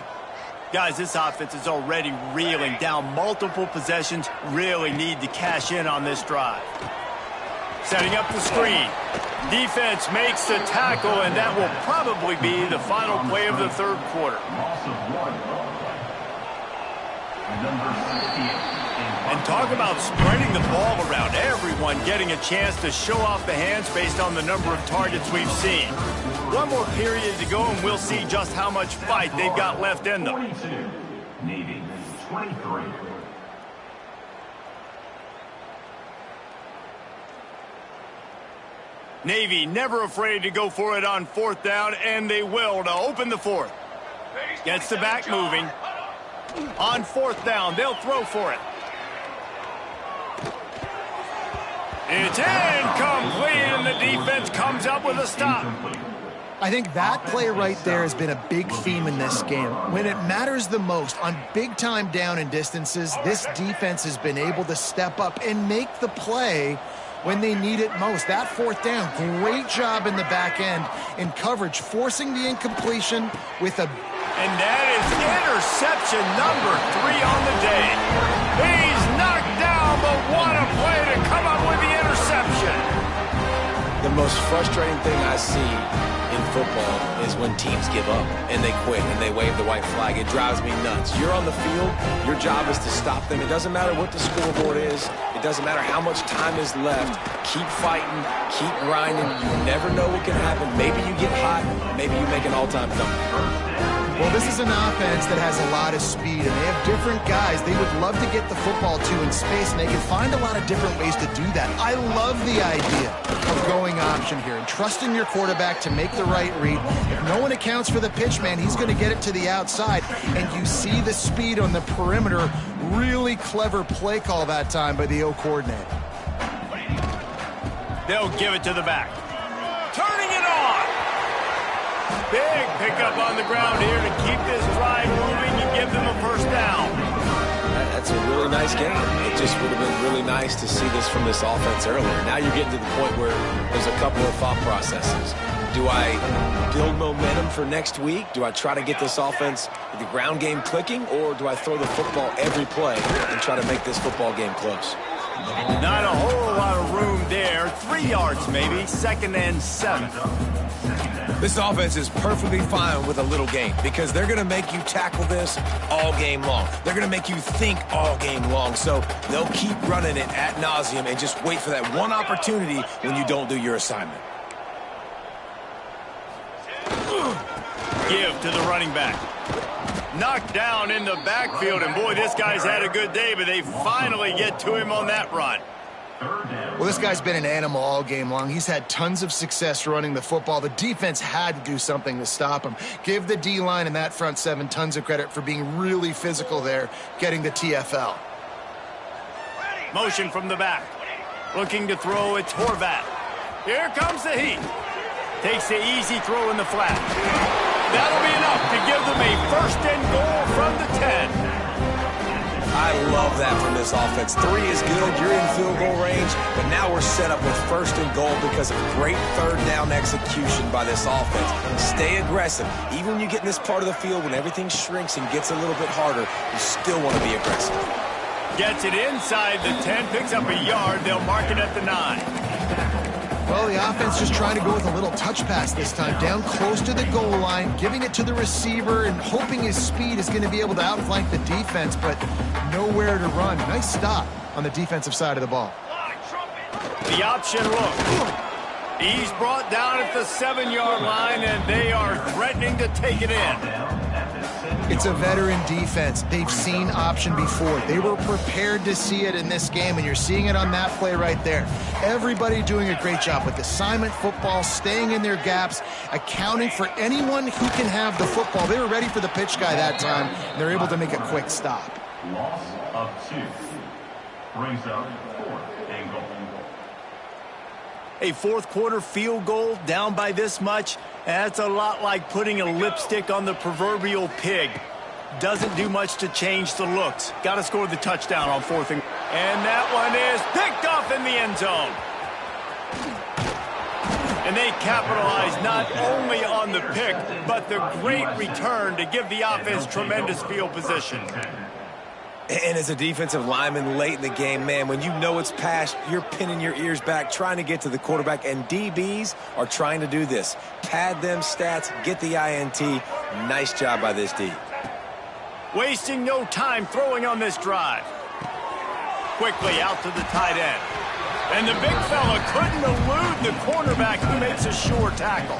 Guys, this offense is already reeling down multiple possessions. Really need to cash in on this drive. Setting up the screen. Defense makes the tackle, and that will probably be the final play of the 3rd quarter. And talk about spreading the ball around. Everyone getting a chance to show off the hands based on the number of targets we've seen. One more period to go, and we'll see just how much fight they've got left in them. 22, Navy, 23. Navy never afraid to go for it on 4th down, and they will to open the 4th. Gets the back moving. On 4th down, they'll throw for it. It's incomplete, and the defense comes up with a stop. I think that play right there has been a big theme in this game. When it matters the most, on big-time down and distances, this defense has been able to step up and make the play when they need it most. That 4th down, great job in the back end in coverage, forcing the incompletion with a... And that is interception number 3 on the day. He's knocked down, but what a play to come up with the interception. The most frustrating thing I see in football is when teams give up and they quit and they wave the white flag. It drives me nuts. You're on the field. Your job is to stop them. It doesn't matter what the scoreboard is. It doesn't matter how much time is left. Keep fighting. Keep grinding. You never know what can happen. Maybe you get hot. Maybe you make an all-time dunk. Well, this is an offense that has a lot of speed, and they have different guys they would love to get the football to in space, and they can find a lot of different ways to do that. I love the idea of going option here and trusting your quarterback to make the right read. If no one accounts for the pitch, man, he's going to get it to the outside, and you see the speed on the perimeter. Really clever play call that time by the O coordinator. They'll give it to the back. Turning it on. Big pickup on the ground here to keep this drive moving and give them a 1st down. That's a really nice game. It just would have been really nice to see this from this offense earlier. Now you're getting to the point where there's a couple of thought processes. Do I build momentum for next week? Do I try to get this offense, the ground game clicking, or do I throw the football every play and try to make this football game close? Not a whole lot of room there. 3 yards maybe. 2nd and 7. This offense is perfectly fine with a little game because they're going to make you tackle this all game long. They're going to make you think all game long. So they'll keep running it ad nauseum and just wait for that one opportunity when you don't do your assignment. Give to the running back. Knocked down in the backfield, and boy, this guy's had a good day, but they finally get to him on that run. Well, this guy's been an animal all game long. He's had tons of success running the football. The defense had to do something to stop him. Give the D-line and that front 7 tons of credit for being really physical there, getting the TFL. Motion from the back. Looking to throw, it's Horvat. Here comes the Heat. Takes the easy throw in the flat. That'll be enough to give them a 1st and goal from the 10. I love that from this offense. 3 is good. You're in field goal range, but now we're set up with 1st and goal because of great 3rd down execution by this offense. Stay aggressive. Even when you get in this part of the field, when everything shrinks and gets a little bit harder, you still want to be aggressive. Gets it inside the 10, picks up a yard. They'll mark it at the 9. Well, the offense just trying to go with a little touch pass this time, down close to the goal line, giving it to the receiver and hoping his speed is going to be able to outflank the defense, but nowhere to run. Nice stop on the defensive side of the ball. The option look. He's brought down at the 7-yard line, and they are threatening to take it in. It's a veteran defense. They've seen option before. They were prepared to see it in this game, and you're seeing it on that play right there. Everybody doing a great job with assignment football, staying in their gaps, accounting for anyone who can have the football. They were ready for the pitch guy that time, and they're able to make a quick stop. Loss of 2. Brings up 4th and goal. A fourth quarter field goal down by this much, that's a lot like putting a lipstick on the proverbial pig. Doesn't do much to change the looks. Got to score the touchdown on 4th and that one is picked off in the end zone. And they capitalize not only on the pick, but the great return to give the offense tremendous field position. And as a defensive lineman late in the game, man, when you know it's past, you're pinning your ears back, trying to get to the quarterback, and DBs are trying to do this. Pad them stats, get the INT. Nice job by this D. Wasting no time throwing on this drive. Quickly out to the tight end. And the big fella couldn't elude the cornerback who makes a sure tackle.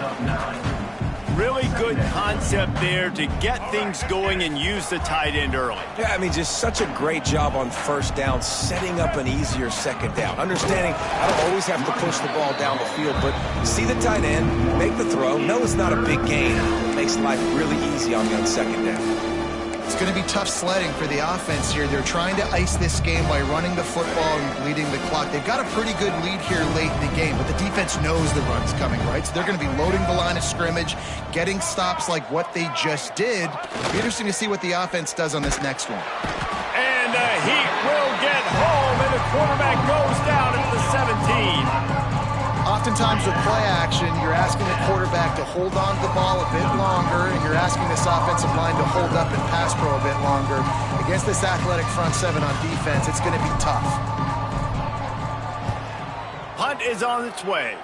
Really good concept there to get things going and use the tight end early. Yeah, I mean, just such a great job on first down, setting up an easier second down. Understanding I don't always have to push the ball down the field, but see the tight end, make the throw. No, it's not a big gain. It makes life really easy on second down. It's going to be tough sledding for the offense here. They're trying to ice this game by running the football and leading the clock. They've got a pretty good lead here late in the game, but the defense knows the run's coming, right? So they're going to be loading the line of scrimmage, getting stops like what they just did. It'll be interesting to see what the offense does on this next one. And Heat will get home, and the quarterback goes down at the 17. Oftentimes with play action, you're asking the quarterback to hold on to the ball a bit longer, and you're asking this offensive line to hold up and pass pro a bit longer. Against this athletic front seven on defense, it's going to be tough. Punt is on its way.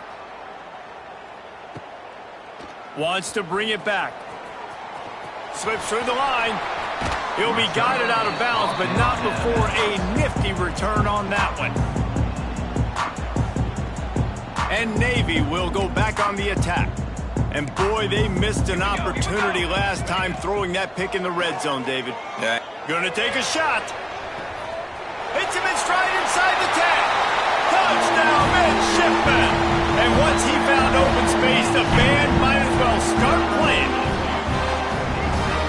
Wants to bring it back. Slips through the line. He'll be guided out of bounds, but not before a nifty return on that one. And Navy will go back on the attack. And boy, they missed an opportunity last time throwing that pick in the red zone, David. Yeah. Gonna take a shot. Hits him in stride inside the 10. Touchdown, midshipman. And once he found open space, the band might as well start playing.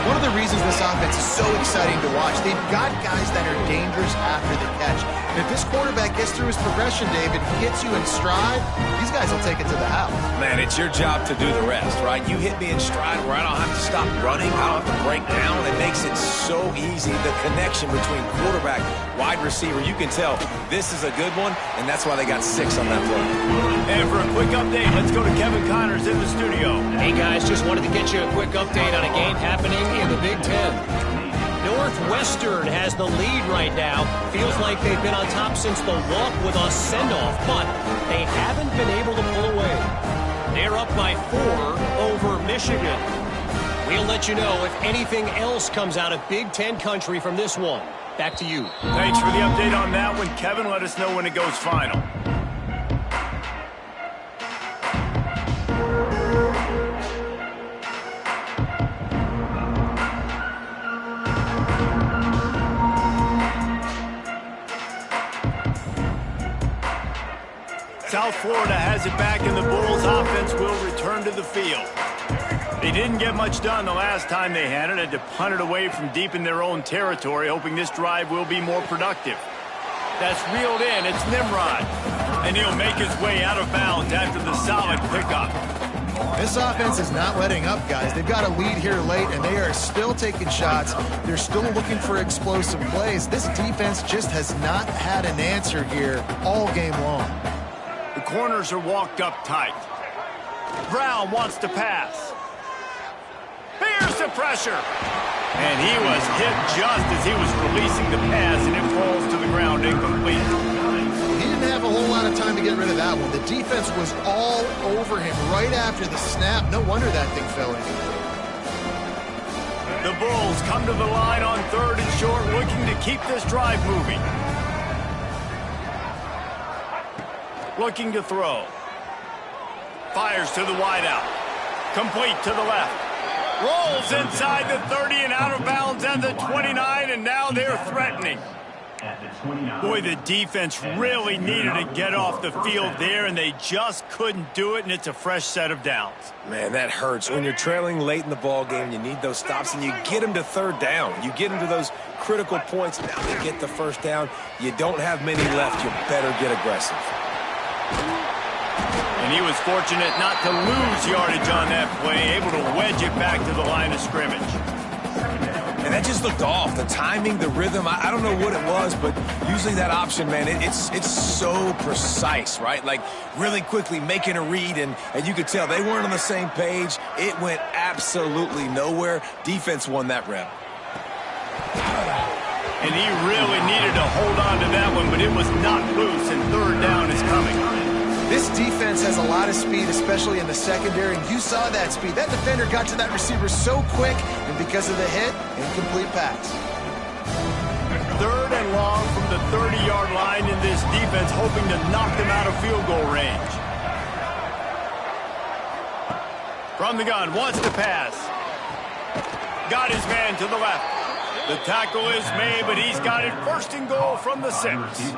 One of the reasons this offense is so exciting to watch, they've got guys that are dangerous after the catch. And if this quarterback gets through his progression, David, hits you in stride, these guys will take it to the house. Man, it's your job to do the rest, right? You hit me in stride where I don't have to stop running, I don't have to break down. It makes it so easy. The connection between quarterback, wide receiver, you can tell this is a good one, and that's why they got 6 on that play. And for a quick update, let's go to Kevin Connors in the studio. Hey, guys, just wanted to get you a quick update on a game happening in the Big Ten. Northwestern has the lead right now. Feels like they've been on top since the walk with a send-off, but they haven't been able to pull away. They're up by 4 over Michigan. We'll let you know if anything else comes out of Big Ten country from this one. Back to you. Thanks for the update on that one, Kevin. Let us know when it goes final. South Florida has it back, and the Bulls offense will return to the field. They didn't get much done the last time they had it. Had to punt it away from deep in their own territory, hoping this drive will be more productive. That's reeled in. It's Nimrod. And he'll make his way out of bounds after the solid pickup. This offense is not letting up, guys. They've got a lead here late, and they are still taking shots. They're still looking for explosive plays. This defense just has not had an answer here all game long. The corners are walked up tight. Brown wants to pass. Here's the pressure. And he was hit just as he was releasing the pass, and it falls to the ground incomplete. He didn't have a whole lot of time to get rid of that one. The defense was all over him right after the snap. No wonder that thing fell in. The Bulls come to the line on 3rd and short, looking to keep this drive moving. Looking to throw. Fires to the wideout. Complete to the left. Rolls inside the 30 and out of bounds at the 29, and now they're threatening. Boy, the defense really needed to get off the field there, and they just couldn't do it, and it's a fresh set of downs. Man, that hurts. When you're trailing late in the ball game, you need those stops, and you get them to third down. You get them to those critical points. Now they get the first down. You don't have many left. You better get aggressive. And he was fortunate not to lose yardage on that play, able to wedge it back to the line of scrimmage. And that just looked off. The timing, the rhythm, I don't know what it was, but usually that option, man, it's so precise, right? Like really quickly making a read, and you could tell they weren't on the same page. It went absolutely nowhere. Defense won that rep. And he really needed to hold on to that one, but it was not loose, and third down is coming. This defense has a lot of speed, especially in the secondary, and you saw that speed. That defender got to that receiver so quick, and because of the hit, incomplete pass. Third and long from the 30-yard line in this defense, hoping to knock them out of field goal range. From the gun, wants to pass. Got his man to the left. The tackle is made, but he's got it first and goal from the 6.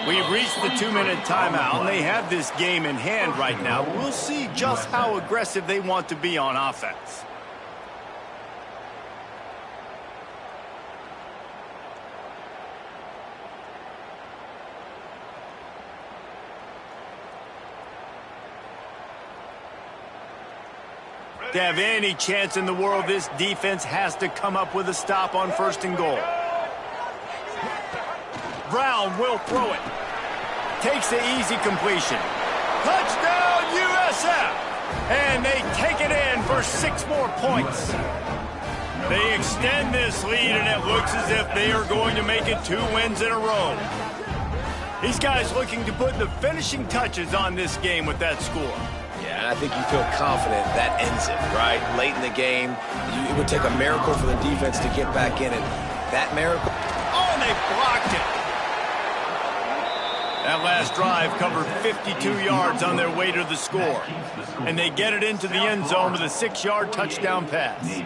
We've reached the 2-minute timeout, and they have this game in hand right now. We'll see just how aggressive they want to be on offense. To have any chance in the world, this defense has to come up with a stop on first and goal. Brown will throw it. Takes the easy completion. Touchdown, USF! And they take it in for 6 more points. They extend this lead, and it looks as if they are going to make it 2 wins in a row. These guys looking to put the finishing touches on this game with that score. Yeah, and I think you feel confident that ends it, right? Late in the game, it would take a miracle for the defense to get back in it. That miracle... Oh, and they blocked it. That last drive covered 52 yards on their way to the score. And they get it into the end zone with a 6-yard touchdown pass.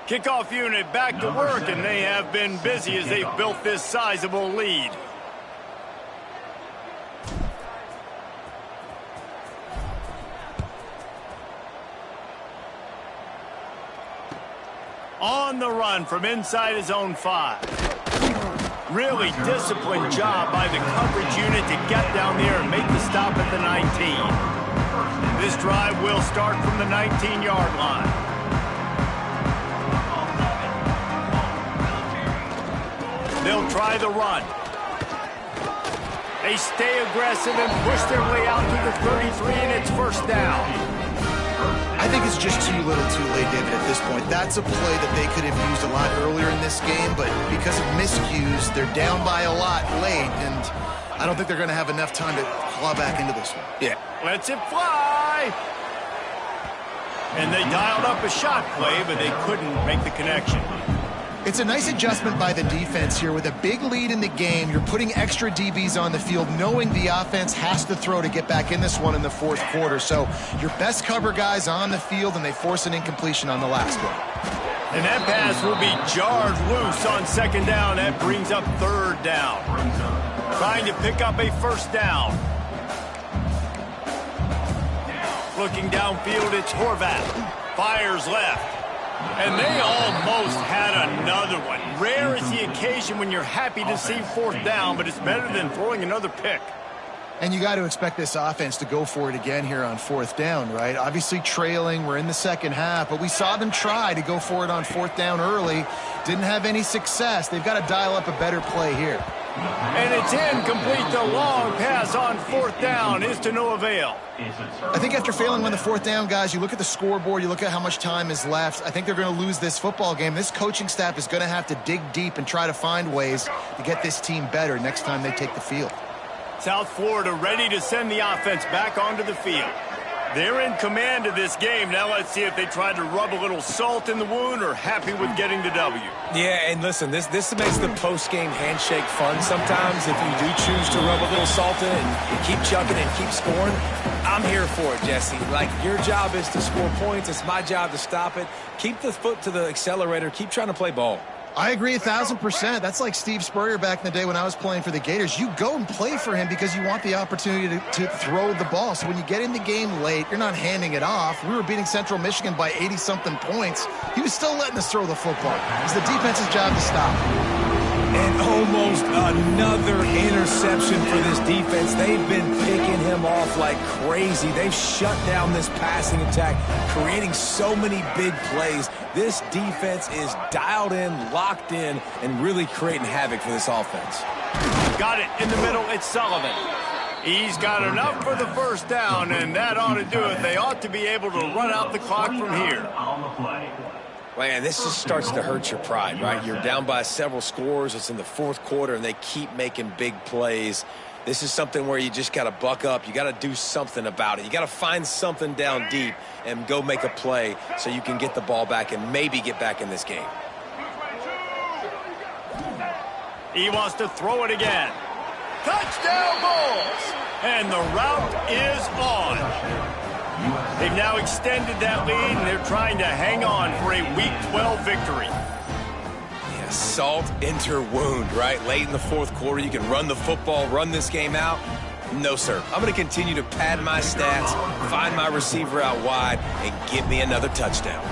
Kickoff unit back to work, and they have been busy as they've built this sizable lead. On the run from inside his own 5. Really disciplined job by the coverage unit to get down there and make the stop at the 19. This drive will start from the 19-yard line. They'll try the run. They stay aggressive and push their way out to the 33, and it's first down. I think it's just too little too late, David, at this point. That's a play that they could have used a lot earlier in this game, but because of miscues, they're down by a lot late, and I don't think they're going to have enough time to claw back into this one. Yeah. Lets it fly. And they dialed up a shot play, but they couldn't make the connection. It's a nice adjustment by the defense here. With a big lead in the game, you're putting extra DBs on the field, knowing the offense has to throw to get back in this one in the 4th quarter. So your best cover guys on the field, and they force an incompletion on the last one. And that pass will be jarred loose on 2nd down. That brings up 3rd down. Trying to pick up a first down. Looking downfield, it's Horvath. Fires left. And they almost had another one. Rare is the occasion when you're happy to see 4th down, but it's better than throwing another pick. And you got to expect this offense to go for it again here on 4th down, right? Obviously trailing, we're in the second half, but we saw them try to go for it on 4th down early. Didn't have any success. They've got to dial up a better play here. And it's incomplete. The long pass on 4th down is to no avail. I think after failing on the 4th down, guys, you look at the scoreboard, you look at how much time is left. I think they're going to lose this football game. This coaching staff is going to have to dig deep and try to find ways to get this team better next time they take the field. South Florida ready to send the offense back onto the field. They're in command of this game. Now let's see if they try to rub a little salt in the wound or happy with getting the W. Yeah, and listen, this makes the post-game handshake fun sometimes. If you do choose to rub a little salt in and keep chucking and keep scoring, I'm here for it, Jesse. Like, your job is to score points. It's my job to stop it. Keep the foot to the accelerator. Keep trying to play ball. I agree 1,000%. That's like Steve Spurrier back in the day when I was playing for the Gators. You go and play for him because you want the opportunity to throw the ball. So when you get in the game late, you're not handing it off. We were beating Central Michigan by 80-something points. He was still letting us throw the football. It's the defense's job to stop. And almost another interception for this defense. They've been picking him off like crazy. They've shut down this passing attack, creating so many big plays. This defense is dialed in, locked in, and really creating havoc for this offense. Got it in the middle. It's Sullivan. He's got enough for the first down, and that ought to do it. They ought to be able to run out the clock from here. Man, this just starts to hurt your pride, right? You're down by several scores. It's in the fourth quarter, and they keep making big plays. This is something where you just got to buck up. You got to do something about it. You got to find something down deep and go make a play so you can get the ball back and maybe get back in this game. He wants to throw it again. Touchdown Bulls! And the route is on. They've now extended that lead, and they're trying to hang on for a Week 12 victory. Yeah, salt into wound, right? Late in the fourth quarter, you can run the football, run this game out. No, sir. I'm going to continue to pad my stats, find my receiver out wide, and give me another touchdown.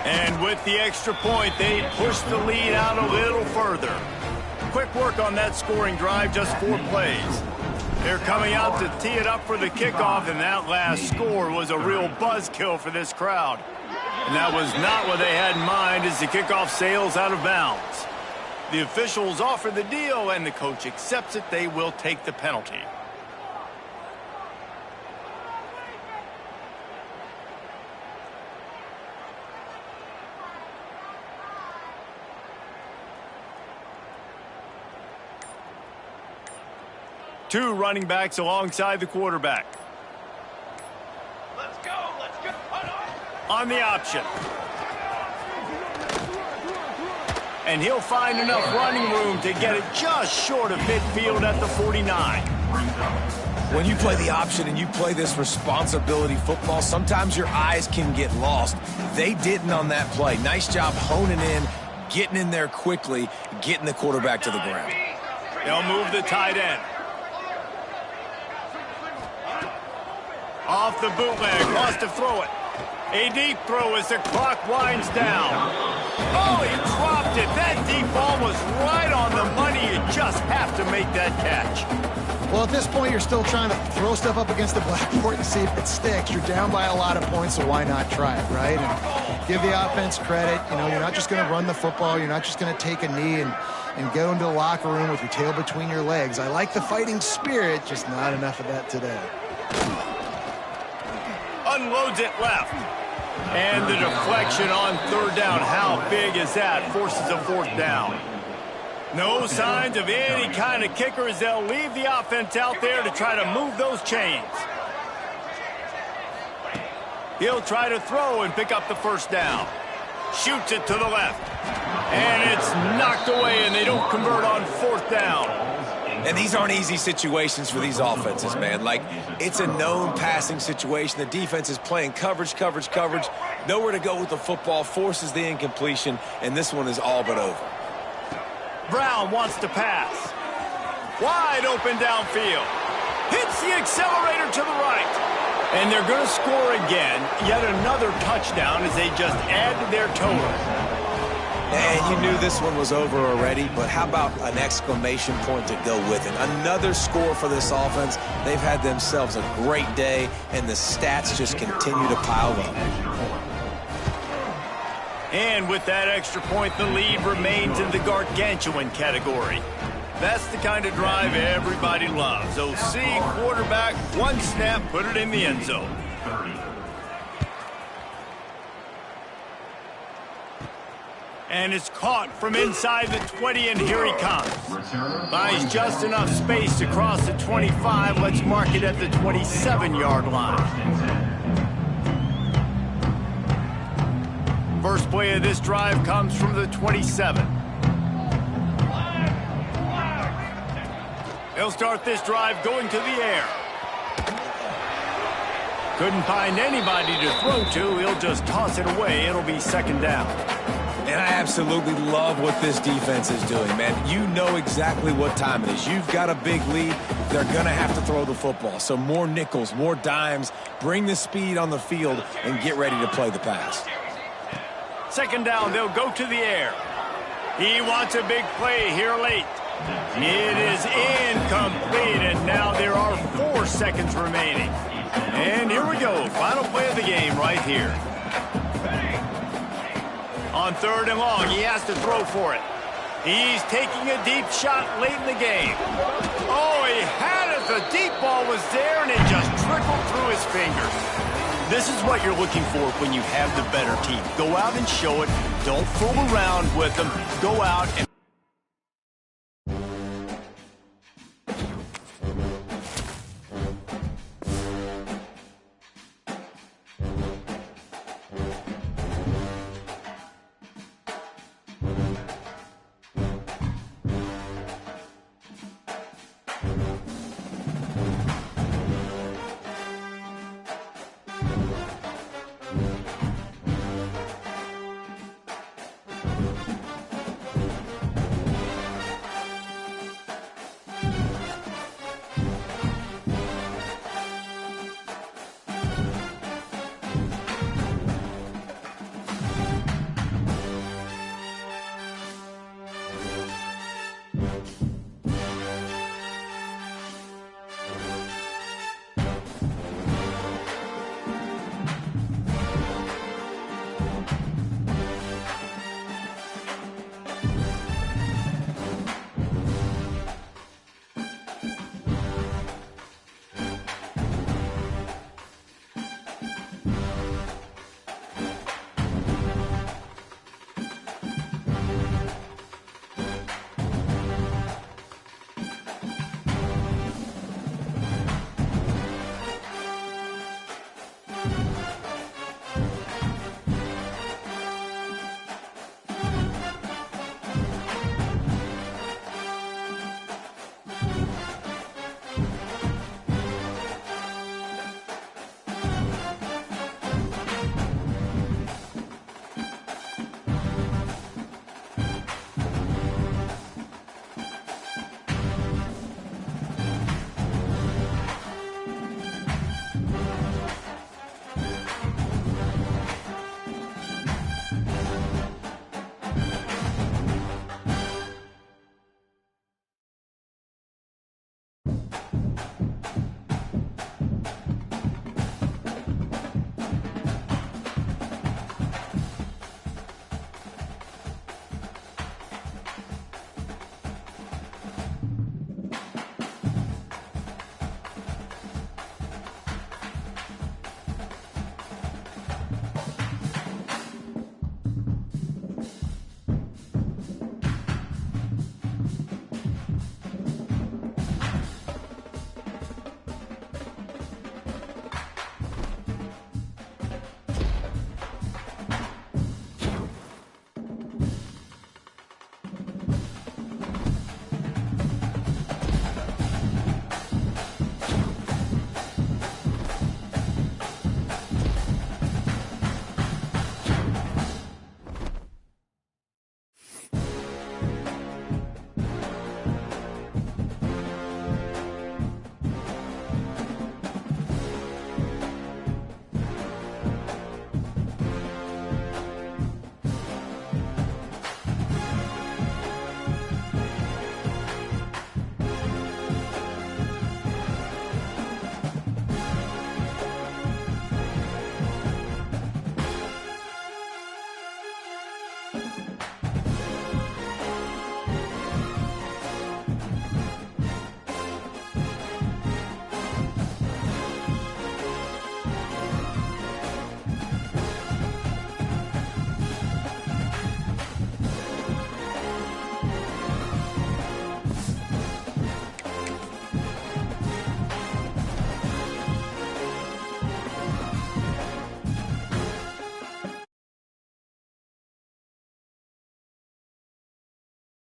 And with the extra point, they push the lead out a little further. Quick work on that scoring drive, just 4 plays. They're coming out to tee it up for the kickoff, and that last score was a real buzzkill for this crowd. And that was not what they had in mind as the kickoff sails out of bounds. The officials offer the deal, and the coach accepts it. They will take the penalty. Two running backs alongside the quarterback. Let's go, let's go. On the option. And he'll find enough running room to get it just short of midfield at the 49. When you play the option and you play this responsibility football, sometimes your eyes can get lost. They didn't on that play. Nice job honing in, getting in there quickly, getting the quarterback to the ground. They'll move the tight end. Off the bootleg, wants to throw it. A deep throw as the clock winds down. Oh, he dropped it. That deep ball was right on the money. You just have to make that catch. Well, at this point, you're still trying to throw stuff up against the blackboard and see if it sticks. You're down by a lot of points, so why not try it, right? And give the offense credit. You know, you're not just going to run the football. You're not just going to take a knee and go into the locker room with your tail between your legs. I like the fighting spirit, just not enough of that today. Unloads it left. And the deflection on third down. How big is that? Forces a fourth down. No signs of any kind of kickers. They'll leave the offense out there to try to move those chains. He'll try to throw and pick up the first down. Shoots it to the left. And it's knocked away, and they don't convert on fourth down. And these aren't easy situations for these offenses, man. Like, it's a known passing situation. The defense is playing coverage. Nowhere to go with the football, forces the incompletion, and this one is all but over. Brown wants to pass. Wide open downfield. Hits the accelerator to the right. And they're going to score again. Yet another touchdown as they just add to their total. And you knew this one was over already, but how about an exclamation point to go with it? Another score for this offense. They've had themselves a great day, and the stats just continue to pile up. And with that extra point, the lead remains in the gargantuan category. That's the kind of drive everybody loves. OC, quarterback, one snap, put it in the end zone. And it's caught from inside the 20, and here he comes. Finds just enough space to cross the 25. Let's mark it at the 27-yard line. First play of this drive comes from the 27. He'll start this drive going to the air. Couldn't find anybody to throw to. He'll just toss it away. It'll be second down. And I absolutely love what this defense is doing, man. You know exactly what time it is. You've got a big lead. They're going to have to throw the football. So more nickels, more dimes. Bring the speed on the field and get ready to play the pass. Second down, they'll go to the air. He wants a big play here late. It is incomplete, and now there are 4 seconds remaining. And here we go, final play of the game right here. On 3rd and long, he has to throw for it. He's taking a deep shot late in the game. Oh, he had it. The deep ball was there, and it just trickled through his fingers. This is what you're looking for when you have the better team. Go out and show it. Don't fool around with them. Go out and